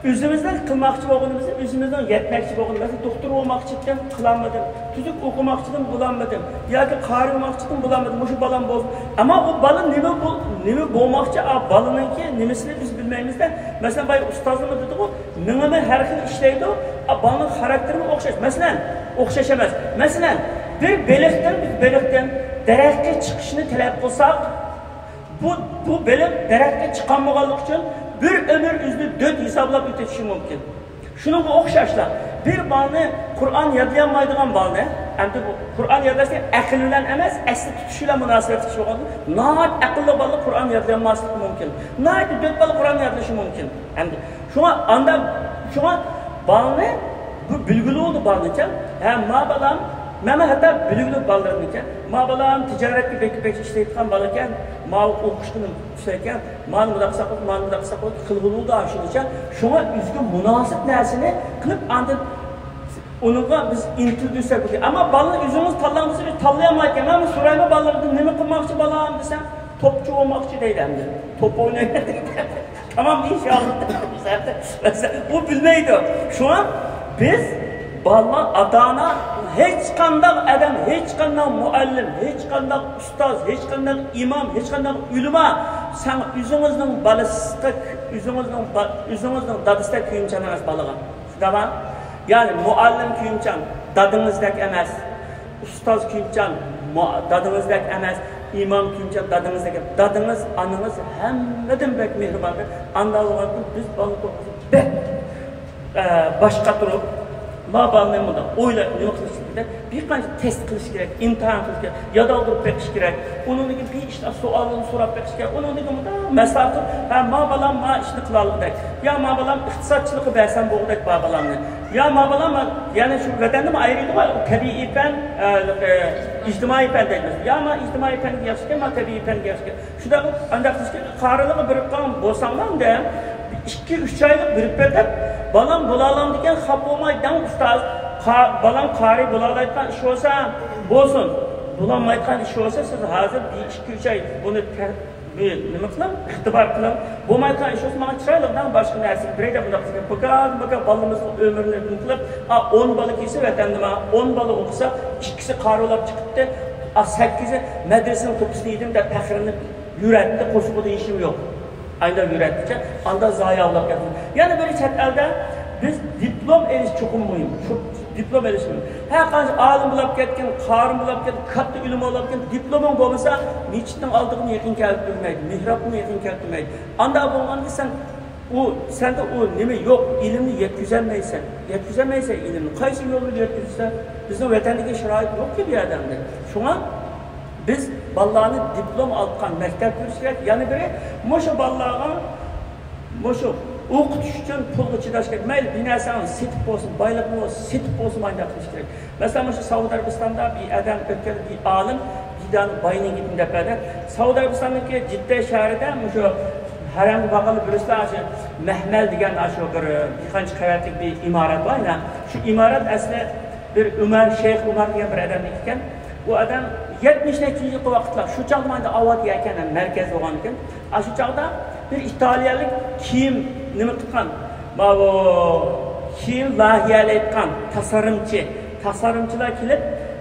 özümüzden kılmakçı olduğumuzda, özümüzden yetmekçi olduğumuzda, doktor olmakçıdan kılamadım, tüzük okumakçıdan bulamadım, ya ki kari olmakçıdan bulamadım, bu şu balan bozdu. Ama o balın nemi bulmakçı, balının ki nemesini biz bilmeyimizde, mesela bay ustazlığımı dedi o, nemi her gün işleydi o, balının karakterini okşaş. Mesela okşaşamaz. Mesela bir belikten derekte çıkışını talep olsak, bu belik derekte çıkanmalık için bir ömür üzlü 4 hesaplap ötüşü mümkün. Şunun okşaşla bir balını Kur'an yadlayamaydıgan balını, hem de bu Kur'an yadlarsa akıl bilen emez, asli tutuşuyla münasebet tutuşu oldu. Nahayet akıllı balı Kur'an yadlayaması mümkün. Nahayet 4 balı Kur'an yadlaşı mümkün. Hem de şuna balını bu bilgili oldu balınca, hem ma balam Mama hatta bilgili ballarınken, ma balam ticaretli bekip işleyitken balıken, ma okuşkunun tüseyken, man mıdaksak kılgılığı da aşılıyken, şuna üzgün münasip nersini kılıp andın onunla biz introducer bu. Ama balın üzümüz tallamızı bir tallayamayken, ama surayma ballarında nemi kılmakçı balam desem, topçu olmakçı değil hem de. Top oynayın değil. Tamam inşallah. Bu bilmeydi. Şu an biz balla adana hiç kandak adam, hiç kandak muallim, hiç kandak ustaz, hiç kandak imam, hiç kandak ulema sen üzünüzün balıstık, üzünüzün dadıstık kuyumcan emas balığa. Tamam? Yani muallim kuyumcan dadınızdaki emas, ustaz kuyumcan dadınızdaki emas, imam kuyumcan dadınızdaki, dadınız, anınız hemmeden bek mehribandır. Andalığında biz balık bek başka durup ma balını mı da oyla ne kılıştırdı? Birkaç test kılış gerek, imtihan kılış gerek, yadaldır bekış gerek. Onun gibi bir işte sualını sorup bekış gerek. Onun gibi da mesafir, ma balam ma işini kılalık dek. Ya ma balam iktisatçılığı versen bu dek ma balamını. Ya ma balam yani şu bedende mi ayrıydı var? Tabii pen, ictimai pen değil mi? Ya ma ictimai pen gerçekten ma tabii pen gerçekten. Şu da ancak kılış gerek. Karılığı bırıp kalan boşanmam da 2-3 aylık birip edip balam bulalam diken hap olmaydan ustaz balam kari bulalaydan iş olsa bolsun bulamaydan iş olsa siz hazır 1-2-3 ay bunu nima qilam ixtibar qilam bo'lmaydigan ish olsa mana chiroylidan boshqa narsa birayda bunaqa bakar balamizni umrlarini qilib 10 bola kelsa vatandima 10 bola o'qisa ikkisi qariolab chiqibdi 8i madrasani to'qqizida edim deb faxrlanib yuratdi qo'shib ishim yo'q aylar yuratdicha anda zayiavlab ketdi. Yani böyle chet elda biz diplom erish cho'qim muhim. Shu diplom erish muhim. Har qancha olim bo'lib ketgan, qorim bo'lib ketgan, katta ilm olib ketgan diploming bo'lmasa, mechitning oldiga yaqin kelib turmaydi, mihrobga yaqin kelib turmaydi. Anda bo'lganda senda o nima yo'q, ilmni yetkazolmaysan ilmni. Qaysi yo'lni yetkazsa, bizning vatandagi sharoit yo'q-ku bu odamda. Shunga biz ballarni diplom olgan maktab yurish kerak. Yana biri mushu ballarga mushu o'qitish uchun pulga chidash kerak. Mayli binasini setib bo'lsin, boylikni setib bo'lsin, bunday qilish kerak. Masalan, mushu Saudiya Arabistonda bir odam o'tgan bir olim gidani boyning gidini depadi. Saudiya Arabistondagi Jidda shahrida mushu haramga bag'li birishlar shu Mahmal degan shu bir qancha qavatli bir imorat bor. Shu imorat asli bir Shayx Umar degan bir odam ekan. Bu adam 70-nechchi yilgi vaqtlar shu chaqmanda avod ekan markaz bo'lgan ekan. Shu chaqda bir italiyalik kiyim nima qilgan? Bu kiyim lahiyalayotgan tasarrimchilar kelib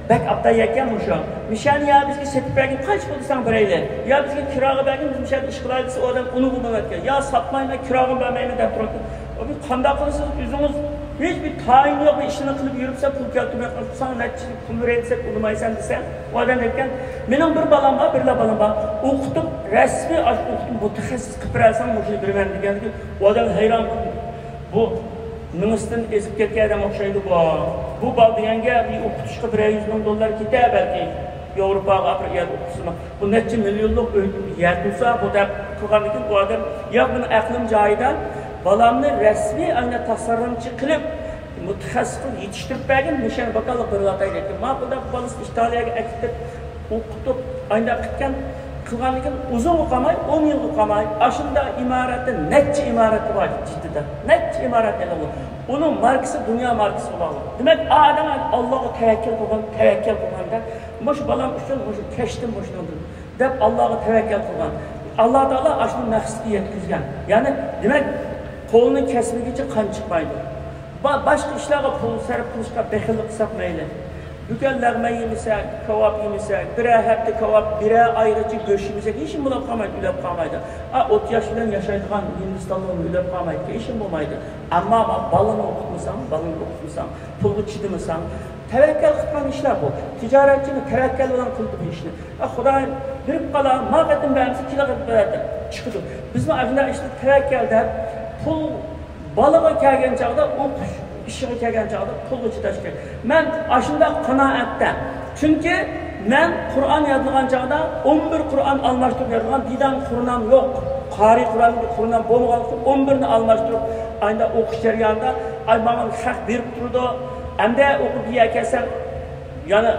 bak abda ekan musho. Mishani ya bizga setib bergin qancha pul desang berayli. Ya bizga kiroga bergin biz mishani ish qilaylik desa odam uni bo'lmayotgan. Ya sotmayman, kirog'im bermayman deb turibdi. Abi qanday qilasiz o'zingiz hiç bir tayin yok, işini kılıp yürüpse pul keltirmey qilsan, neçilik pul versek ulumaysan desa, o adam aytgan, mening bir balam bor, birla balam bor. O'qitib, rasmiy o'qitib mutaxassis qilib berasam, o'sha beraman deganki, o adam hayron qoldi. Bu nimasidan ezib ketgan odam o'xshaydi bu. Bu bal deganga bir o'qitishga $100,000 ketar balki. Yevropaga apriyat o'qitishma. Bu necha millionlik yer tursa, bu deb qilgan ekan, bu adam yo buni aqlim joyida balamni rasmiy ayna tasarrumchi qilib mutaxassis qilib yetishtirib bergan mishan bakallik bir lataydi. Ma bunda balasi Italiyaga akitib o'qitib ayna qilgan Qilgandan keyin uzun o'qamay, 10 yil o'qamay, ashunda imoratda necha imarati bor jiddida. Necha imaratlar bor. Uning markasi dunyo markasi bo'ladi. Demak, odam Allohga tavakkal qilganda, mush balam uchun mush kashdim mushundir deb Allohga tavakkal qilgan. Alloh taolo ashuni maqsadga yetkazgan. Ya'ni demak, qo'lni kasbigacha qon chiqmaydi. Boshqa ishlarga pul sarf qilishga bexillik qilsak mayli. Bugun lag'ma yemasak, kebab yemasak, bir hafta kebab, bir ayricha go'sht yemasak, hech kim bo'lib qolmaydi, ulab qolmaydi. 30 yosh bilan yashaydigan Hindistonda ulab qolmaydi, hech kim bo'lmaydi. Ammo balani o'qitmasam, pulga chidamasam, tavakkal qilgan ishlar bu. Tijoratchini tavakkal bilan qildi bu ishni. Xudoyim berib qolar, maqatim bersa kiloga beradi, chiqdi. Bizning ajna ishni tavakkal deb pul balaga kelgan chog'da o'qish işine kelgan chog'da pulga chidash kerak. Men ashunda qanoatda. Chunki men Qur'on yodlagan chog'da 11 Qur'on almashtirib yozgan bidan Qur'on yo'q. Qari Qur'on bo'lmagan 11 ni almashtirib ayda o'qish jarayonida aymagan haq berib turdi. Endi o'qib yekasam, yana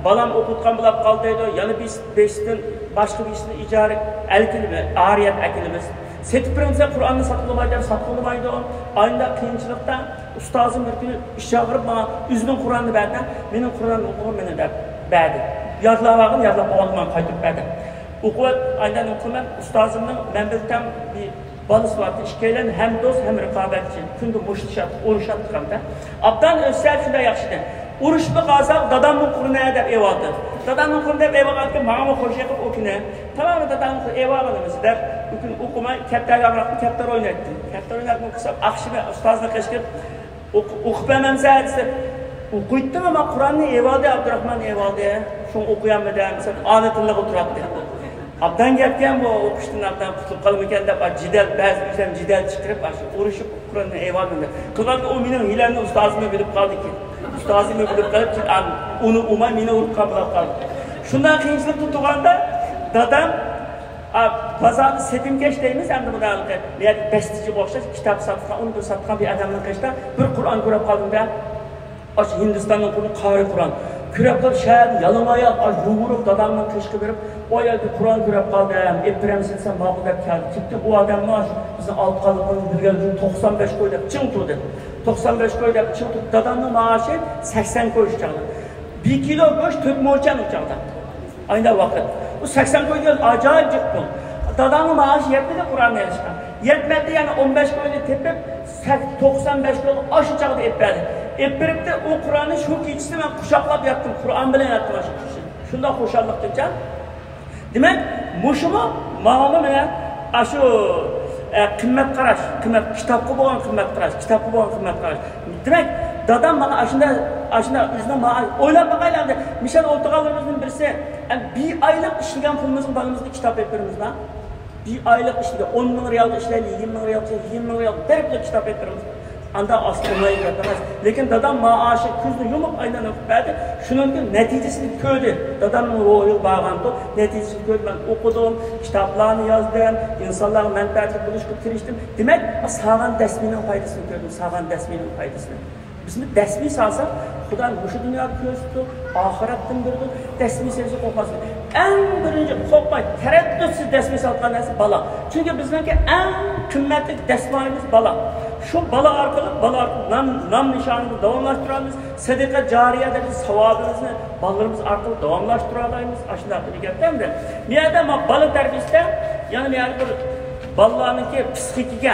balam o'qitgan bo'lib qoldi deydi. Yana biz 5dan boshqa birisini ijara alkilib, ariyat akilimiz. Setip birinse Kur'an'ı satılmaydı. Aynı kıyınçılıkta ustazım bir gün iş çağırıp bana üzgün Kur'an'ı verdi. Benim Kur'an'ı okurum beni de verdi. Yazıla bakın, yazıla bağlamam kaydıp verdi. Okuvat, aynen okumam, ustazımın memleketten bir balısı vardı. İşkeylen hem dost hem rekabetçi. Çünkü uğraşattık hem de. Abdan özsel şunda yakıştı. Uğraşma kalsak dadamın Kur'an'a edip ev aldı. Dadamın Kur'an'a edip ev aldı. Mağama koşuyakıp okuna. Tamam dadamın ev almadınız der. Bugün okumay, kaptarga bıraktım, kaptar oynattım. Kaptar oynattım kısa, akşama ustazla keşke okup hemen zahirse. Okuyttum ama Kur'an'ı evaldi, Abdurrahman evaldi. Şunu okuyanmadı, mesela anetinde oturattı. Abdan gelken bu okuştun abdan kutlup kalmışken de bazı yüzden cidel çıkarıp uğraşıp Kur'an'ı evaldi. Kılgan o benim hilerini ustazıma bilip kaldı ki. Ustazıma bilip kaldı ki, onu umay beni uğrup kaldı. Şundan kıyınçlık tuttuğunda dadam pazarda setimkeş deyimiz hem de bu da bestici boşlar, kitap satkan, onu da satkan bir adamın kaçta bir Kur'an görüp kaldım da Hindistan'ın Qari Kur'an görüp kaldım, şayet yalamayak, yumurup dadamın kışkı verip o yerde Kur'an görüp kaldım, epiremsilsem mağdur hep geldi. Çıktı bu adam var, bizim alt kalıplarını bilgilerini 95 koydu, çın tutdu. 95 koydu, çın tutdu. Dadamın maaşı 80 koyuş çaldı. 1 kilo göç tüp moğuşan uçakta. Aynı vakit. Bu 80 koydu acayip çıktı. Dadamın maaşı yetmedi Kur'an'la yaşayan. Yetmedi yani 15 koydu tepip 95 koydu aşıcaktı epberdi. Epberip de o Kur'an'ı şu geçti ben kuşaklap yaptım. Kur'an bile yattım aşık. Şunda hoşallık diyeceğim. Demek muşumu mağamı ne? Aşı kıymet karaş, kitapkı boğan kıymet karaş. Demek dadam bana aşında yüzüne maaş. Oylar bakaylardı. Mişan ortakallarımızın birisi bir aylık işleyen pulumuzun bağımızda kitap yapıyoruz lan. Bir aylık işleyen 10 bin riyal işleyen, 20 bin riyal işleyen, 20 bin riyal derip kitap yapıyoruz. Anda asılmayı yapamaz. Lakin dadam maaşı kuzunu yumup aynen okup verdi. Şunun neticesini köydü. Dadamın ruhu bağlandı. Neticesini köydü. Ben okudum, kitaplarını yazdım, insanların menfaatini buluşup kiriştim. Demek sağan desminin faydasını gördüm. Sağan desminin faydasını. Bizim desmi salsak, Xudan bu dünyada gözüktü, ahiretten durdu, desmi sevsi korkmasın. En birinci korkmayın, tereddütsüz desmi salkan nesi? Bala. Çünkü bizimki en kıymetli desmalimiz bala. Şu bala arkalı nam nişanını devamlaştıralımız, sedika cariyede biz savabımızı ballarımız arkalı devamlaştıralımız. Aşında akıllı geldim de. Niyede ama balı terbiyesinde, yani niyede bir ballarınki psikikige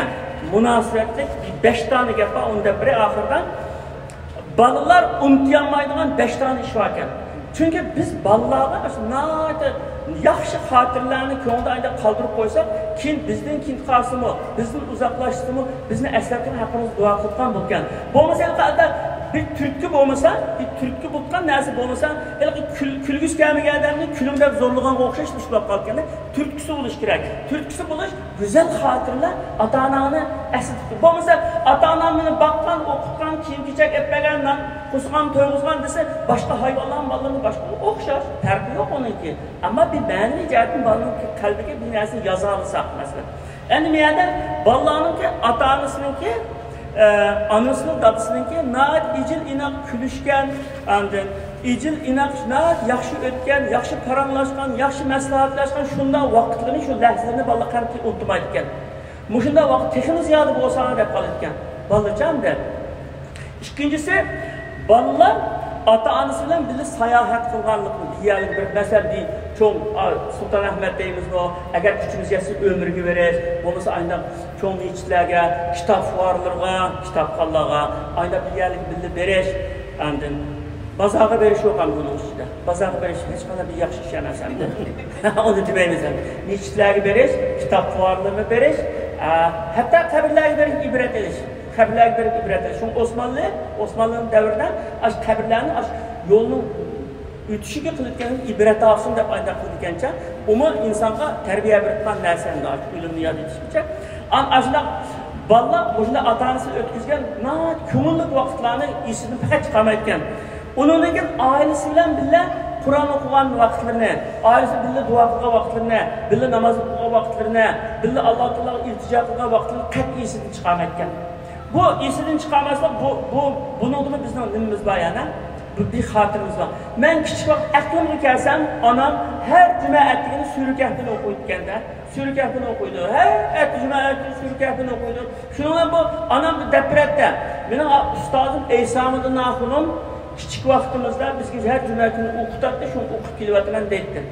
münasebetlik 5 tane gap var, onda biri ahırdan. Balılar unutyamaydigan 5 tane iş varken. Çünkü biz ballarga yaxshi xotirlarni ko'ngilda ayda qoldirib qo'ysak, keyin bizning kinqasimi, bizning uzoqlashisimi, bizni eslatgan haqimiz duo qilgan bo'lgan. Bo'lmasa qalda bir turtki bo'lmasa, bir turtki bo'lgan narsa bo'lmasa, kulgisi kelmagan odamni kulim deb zo'rlagan o'xshash ish bo'lib qolganda, turtkisi bo'lish kerak. Turtkisi bo'lish go'zal xotirlar, ota-onani eslatib. Bo'lmasa ota-onamni boqqan, o'qitgan, kiyim-kechak etmagan, qo'sgan, to'yg'izgan desa, boshqa hayvonlarning bolalarni boshqa o'xshash, farqi yo'q uniki. Ammo bir ma'naviy jihatdan bolaning qalbiga bir narsa yoza olsak masalan. Endi bu yerda bolalarning ota-onasiniki anasının dadısınınki naat icil inak külüşken, andın icil inak naat yaxşı ötken, yaxşı paranlaşkan, yaxşı məsləhətləşkan şunda vaxtlarını, şu ləhzələrini balla qanti unutmaydı ekan. Muşunda vaqt teximiz yadı bolsana deb qalıp ekan. Ballacan der. İkincisi, ballar ata-anası bilan birga sayohat qilganlikni deyalik bir masal deyil. Çoğun Sultan Ahmet deyimiz bu. Agar kuchimiz yetsa ömürgü verish, bo'lmasa aynan çoğun içlerge, kitap fuarlarga, kitapxonlarga aynan birgalik birga berish, andin bozorga berish yo'q ham buning ichida. Bozorga berish hech qanday bir yaxshi ish emas endi. Onu demaymiz endi. Mechitlarga berish, kitap fuarlarga berish, hatta qabrlarga berish, ibrat edish. Kabirlerge verip ibret edilir. Çünkü Osmanlı'nın devirden kabirlerini yolunun ütüşüge kılıkken ibret alsın dep ayda kılıkken ama insana terbiye verirken nersen de ölümünü yad etişmeyecek. Aslında balla boşunda ata-anası ötküzgen kömürlük vakitlerini iyisini pek çıkamayken onun için ailesiyle bile Kur'an okuyan vakitlerine, ailesi bile dua kılgan vakitlerine, bile namaz kılgan vakitlerine, bile Allah-u Teala iltica kılgan vakitlerine tek iyisini çıkamayken bu iyisinden çıkamazsa bunu da bizim nimimiz var yani. Bir hatırımız var. Ben küçük vaqt aklımga kelsem anam her cuma ettiğini sürükahını okuydu de. Sürükahını okuydu. Her cuma ettiğini sürükahını okuydu. Şununla bu anam deprette. Benim ustadım Eysamı'da nahunum küçük vaktimizde biz her cuma ettiğini okutatdı. Şunu okup kelivatı ben deydi.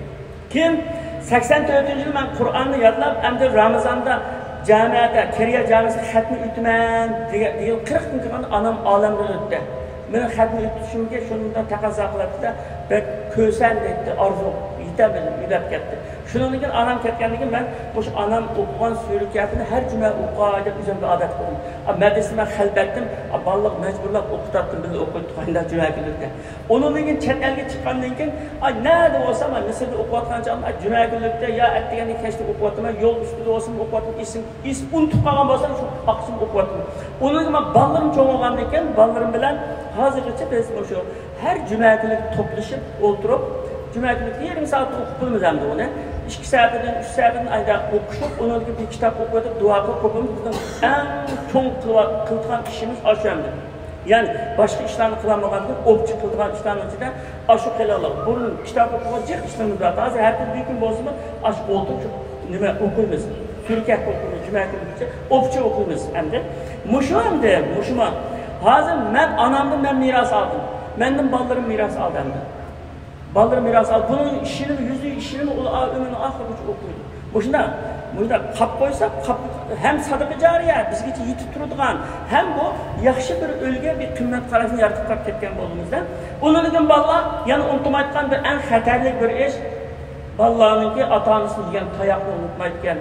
Kim? 84. yıl ben Kur'an'ı yadlab hem de Ramazan'da Camiada, Keriya camisi xatmi ütmen deyil 40 gün kadar anam alemden öttü. Benim xatmi ütüşümge şununda taqaza qiladi ben kösen dedi, arzu yetemedim, yudab ketdi. Şunun için anam ketgandan ben bu anam o'qigan sürükatini her cuma o'qiydi, o'zimga odat qildim. Medresada xalbatdim, balliq majburlab o'qitatdim, biz o'qitganda cuma kunida. Onun için chet elga chiqqandan keyin, nerede olsam, Misrda o'qiyotgan chog'da cuma kunida ya atdiganda kechda o'qiyotman, yo'l ustida olsam o'qiyotdim, is unutib qolgan bo'lsam shu oqshom o'qiyotdim. Onun için men ballarim cho'ng bo'lgandan keyin, ballarim bilan hozirgacha biz o'sha her cuma kuni to'plashib o'tirib Cuma günü yarım saat okudum hem de onu. 2 saatten 3 saatten ayda okuşup, onun gibi bir kitap okuyup, dua okuyup, en çok kıldıran işimiz aşı hem de. Yani başka işlerini kılamadan, okçu kıldıran işlerin içinde aşı kılalar. Bunun kitap okuyacak işlerimiz var. Azı her türlü bir gün bozma, aşı olduk, nime okuyumuz. Türkiye okuyumuz, Cuma günü okçu okuyumuz hem de. Muşu hem de, muşuma. Hazır ben anamdan ben miras aldım. Benden ballarım miras aldı hem de. Balları miras al. Bunun işini, yüzü işini ömrünün ahırıcı okuydu. Bunda kap koysak, hem sadık-ı cariye, bizge yetip turduğun, hem bu yaxşı bir ölge, bir kıymet karasını yaratıp kap ketken olduğumuzda. Onun için ballar, yani unutmaydıkan bir en xatarlı bir iş, ballarınki ata-anasını yiyen tayakını unutmaydıken,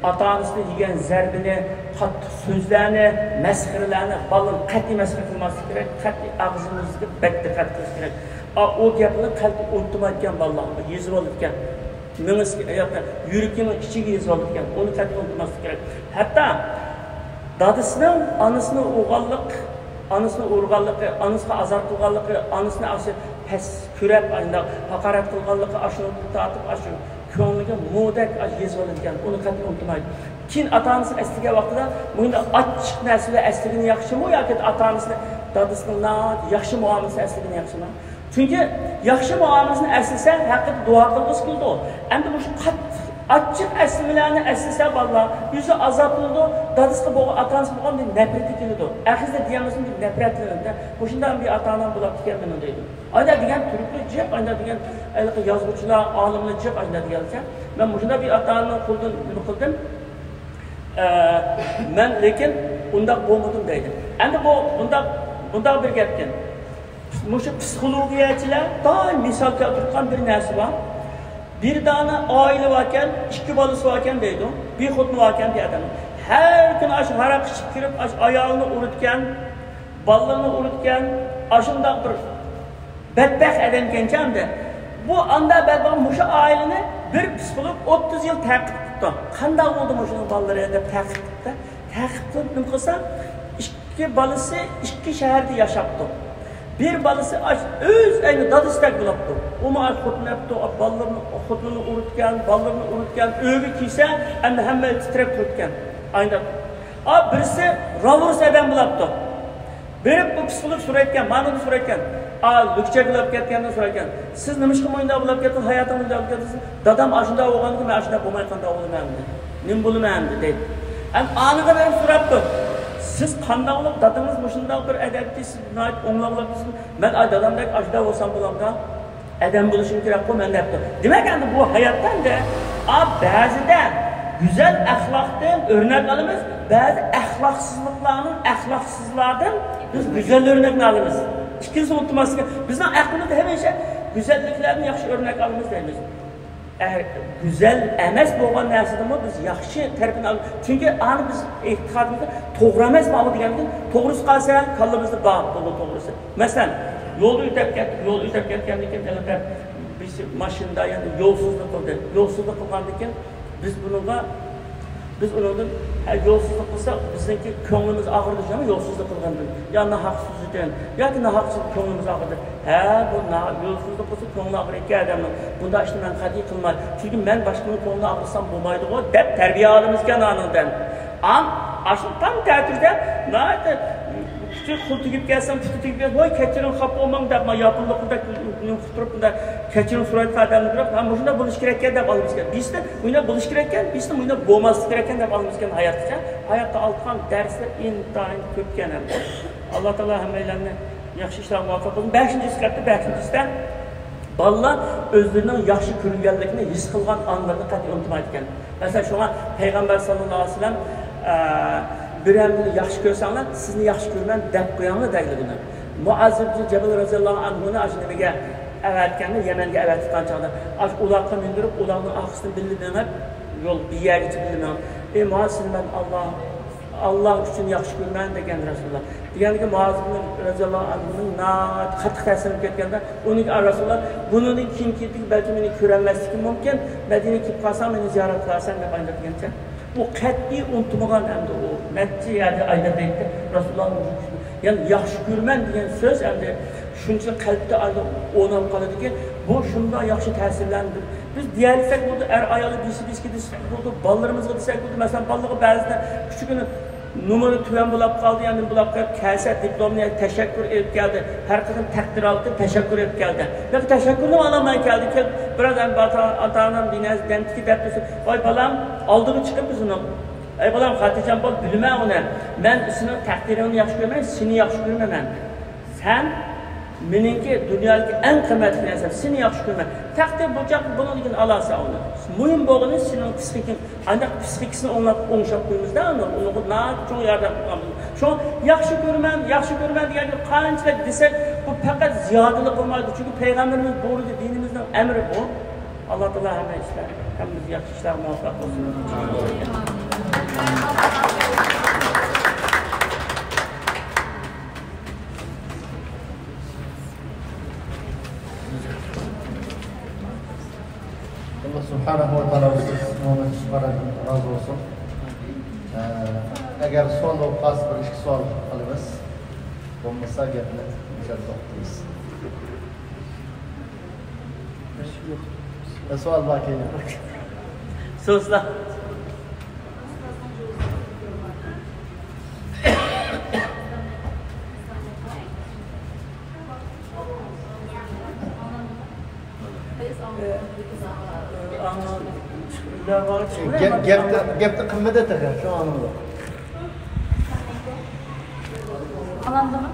ata-anasını yiyen zerbini, katı sözlerini, meskirlerini, balların katı meskir kılması gerek, katı ağzımızı bek dikkat kılması gerek. O gapni qalbi unutmayotgan ballar yezib olibgan. Yuragini ichiga yezib olibgan. Uni qalbi unutmaslik kerak. Hatto dadasining onasini urganligi, onasiga azor qilganligi, onasini pes ko'rab, haqorat qilganligi, ashuni tatib, ashu ko'ngliga mo'dak yezib olibgan. Uni qalbi unutmaydi. Keyin ata-onasi astiga vaqtida bunda achchiq narsalar asligini yaxshimi yoki ata-onasi dadasining yaxshi muomalasi asligini yaxshimi? Çünkü yaxşı muamelesini əslise haqqında dua qılğız qıldı o. Hem de bu açıq əslilərini əslise valla yüzü azaltıldı. Dadısına boğu, atanısına boğan bir nefreti kilidi o. Əxizdə diyemizin bir nefretlerinde bu şundan bir ata-anan bulaq diken ben ondaydı. Ayda diyen Türklü cep, ayda diyen yazgıçılar, alımlı cep ayda diyelim. Ben bu şunda bir ata-anan kıldım. Ben lekin onda olmadım deydi. Hem de bunda bir gepken. Muşu psixologiyachilar doim misol keltirgan bir narsa bor. Bir tane aile varken, 2 balası varken deydi. Bir xotini varken bir adam. Her gün aş haraq içib kirib, ayağını urutgan, ballını urutgan, aşında bir bedbaxt adam ekancha. Bu anda bedbaxt muşu aileni bir psixolog 30 yıl ta'qib qildi. Qanday bo'ldi muşu ballari deb ta'qib qildi. Ta'qib qilib nima qilsa, 2 balası 2 shaharda yashapti. Bir balısı öz aynı dadıstak bulaptı. Onu xotini yaptı, xotini urutgan, ballarını urutgan, övü kiyse, hem titrek turutgan. Aynı. Birisi Ravur Seben bulaptı. Berip bu psikolog so'rayotgan, ma'noni so'rayotgan. Lukcha bo'lib ketganini so'rayotgan. Siz nima ishga mo'yinda bo'lib ketdingiz, hayotingizni bo'lib ketdingiz? Dadam ashunda bo'lganki, men ashunda bo'lmay qanday bo'laman dedi. Nim bo'laman dedi. Aniga berib so'rabdi. Siz qanday bo'lib dadangiz mushunda bir adabsiz, nayt o'nglab men dadamdek ashunda bo'lsam bo'lamda. Adam bo'lishim kerak-ku men debdi. Demak, endi bu hayotdan-da ba'zida güzel ahlaktan örnek alırız. Bazı ahlaksızlardan biz güzel örnek alırız. İkincisi unutmazsın ki bizden aklımızda hemen güzelliklerini yaxşı örnek alırız deyimiz. Eğer güzel emes boğan nərsədən biz yaxşı tərəfini alırız. Çünkü anı biz etikadımızda doğru emes bağlı deyəndə doğrusu qalsa kallımızda bağ dolu doğrusu. Mesela yolu ütəp gəldikən elbette biz maşında yani yolsuzluq qıldı. Yolsuzluq qılğandıkən biz bununla onunla yolsuzluq qılsa bizdeki könlümüz ağırdı ama yolsuzluq qılğandır. Ya nahaksız edən, ya ki nahaksız könlümüz ağırdı. Bu yolsuzluq qılsa könlü ağır etki adamın. Bunda işte ben qadi qılmay. Çünkü ben başqanın könlü ağırsam bulmaydı o. Dep tərbiyə alımızkən anından. Aşın tam tətürdə küçük xul tügüp gelsem, tügüp gelsem, vay keçirin xap olmam da, yapıllıqında tutup da keçirin surayet adamını bırak, bunda buluş gereken de almışken. Biz de buna buluş gereken, biz de buna boğması gereken de almışken hayatça. Hayatta altıqan dersler intihar köpken hem. Allah Teala həməylərini yaxşı işler muvaffaq olsun. 5-ci iskətdə, 5-ci ballar özlərinin yaxşı körülgənlikini his qılğan anlarını qəti unutmaydıkən. Mesela şuna Peygamber sallallahu aleyhi ve sellem birəmini yaxşı görsənlər, sizni yaxşı görmən dəb qoyanlı deyil bunu. Muaz ibn Cebel radiyallahu anh'ını ajnəbəgə əvətkənlər, Yemənə əvətdən çağda. Ulaqqa mindirib, ulağın axısını bildirmək, yol bir yer içi bildirmək. Muaz mən Allah üçün yaxşı görmən deyən Rasulullah. Deyəndə ki, Muaz ibn radiyallahu anh'ın qatıq təsirib ketgəndə, onun Rasulullah, bunun kim kildik, bəlkə məni görənməsi mümkün, Mədinə ki, qalsam, məni ziyaret qılarsan, və qayda deyəncə. Bu qət'i unutmağın əmdi o. Mətci yani ayda deyildi, Resulullah'ın vücudu. Yani yaxşı görmən deyən söz əmdi, şunca qəlbdə ayda onam qaladı ki, bu şunda yaxşı təsirləndir. Biz deyəlisək burada, ayalı biz gidisək burada, ballarımızı desək burada, məsələn, ballığı bəzində küçük günü numara tüven bulab qaldı, yəni bulab qaldı, kəlsə diplomuna təşəkkür edib gəldi, hər qızın təqdir aldı, təşəkkür edib gəldi. Peki təşəkkürünü alamaya gəldi ki, biraz ata-anam dinəz, dənti ki, dəbdəsi, vay balam, aldığı çıxıb biz onu. Ey balam, Xaticəm, bal, bilmə onu, mən seni təqdirini yaxşı görməyəm, seni yaxşı görməyəm. Sən, meninki dünyadaki en kıymetli nesem, seni yaxşı görməyəm. Təqdir bucaq, bunun için alarsa onu. Mühim boğunu senin psikikin, ancaq psikikisini onuşaq qoyumuzda, onu çok yardım qılamız. Şu yaxşı görməm deyəndə qançılıq desək, bu fəqət ziyadılıq olmaydı. Çünkü Peygamberimiz doğrudur, dinimizden emri bu. Allah Teala həmə işlər, həmimiz yaxşı işlər muvaffaq olsun. Allah Subhanahu wa ta'ala razı olsun. Eğer son olmaz bir iki soru alırız. Olmasa gepini güzel toplayız. Sual var ki. Sözler. Gepte kımmede takar şu anında. Anladın mı?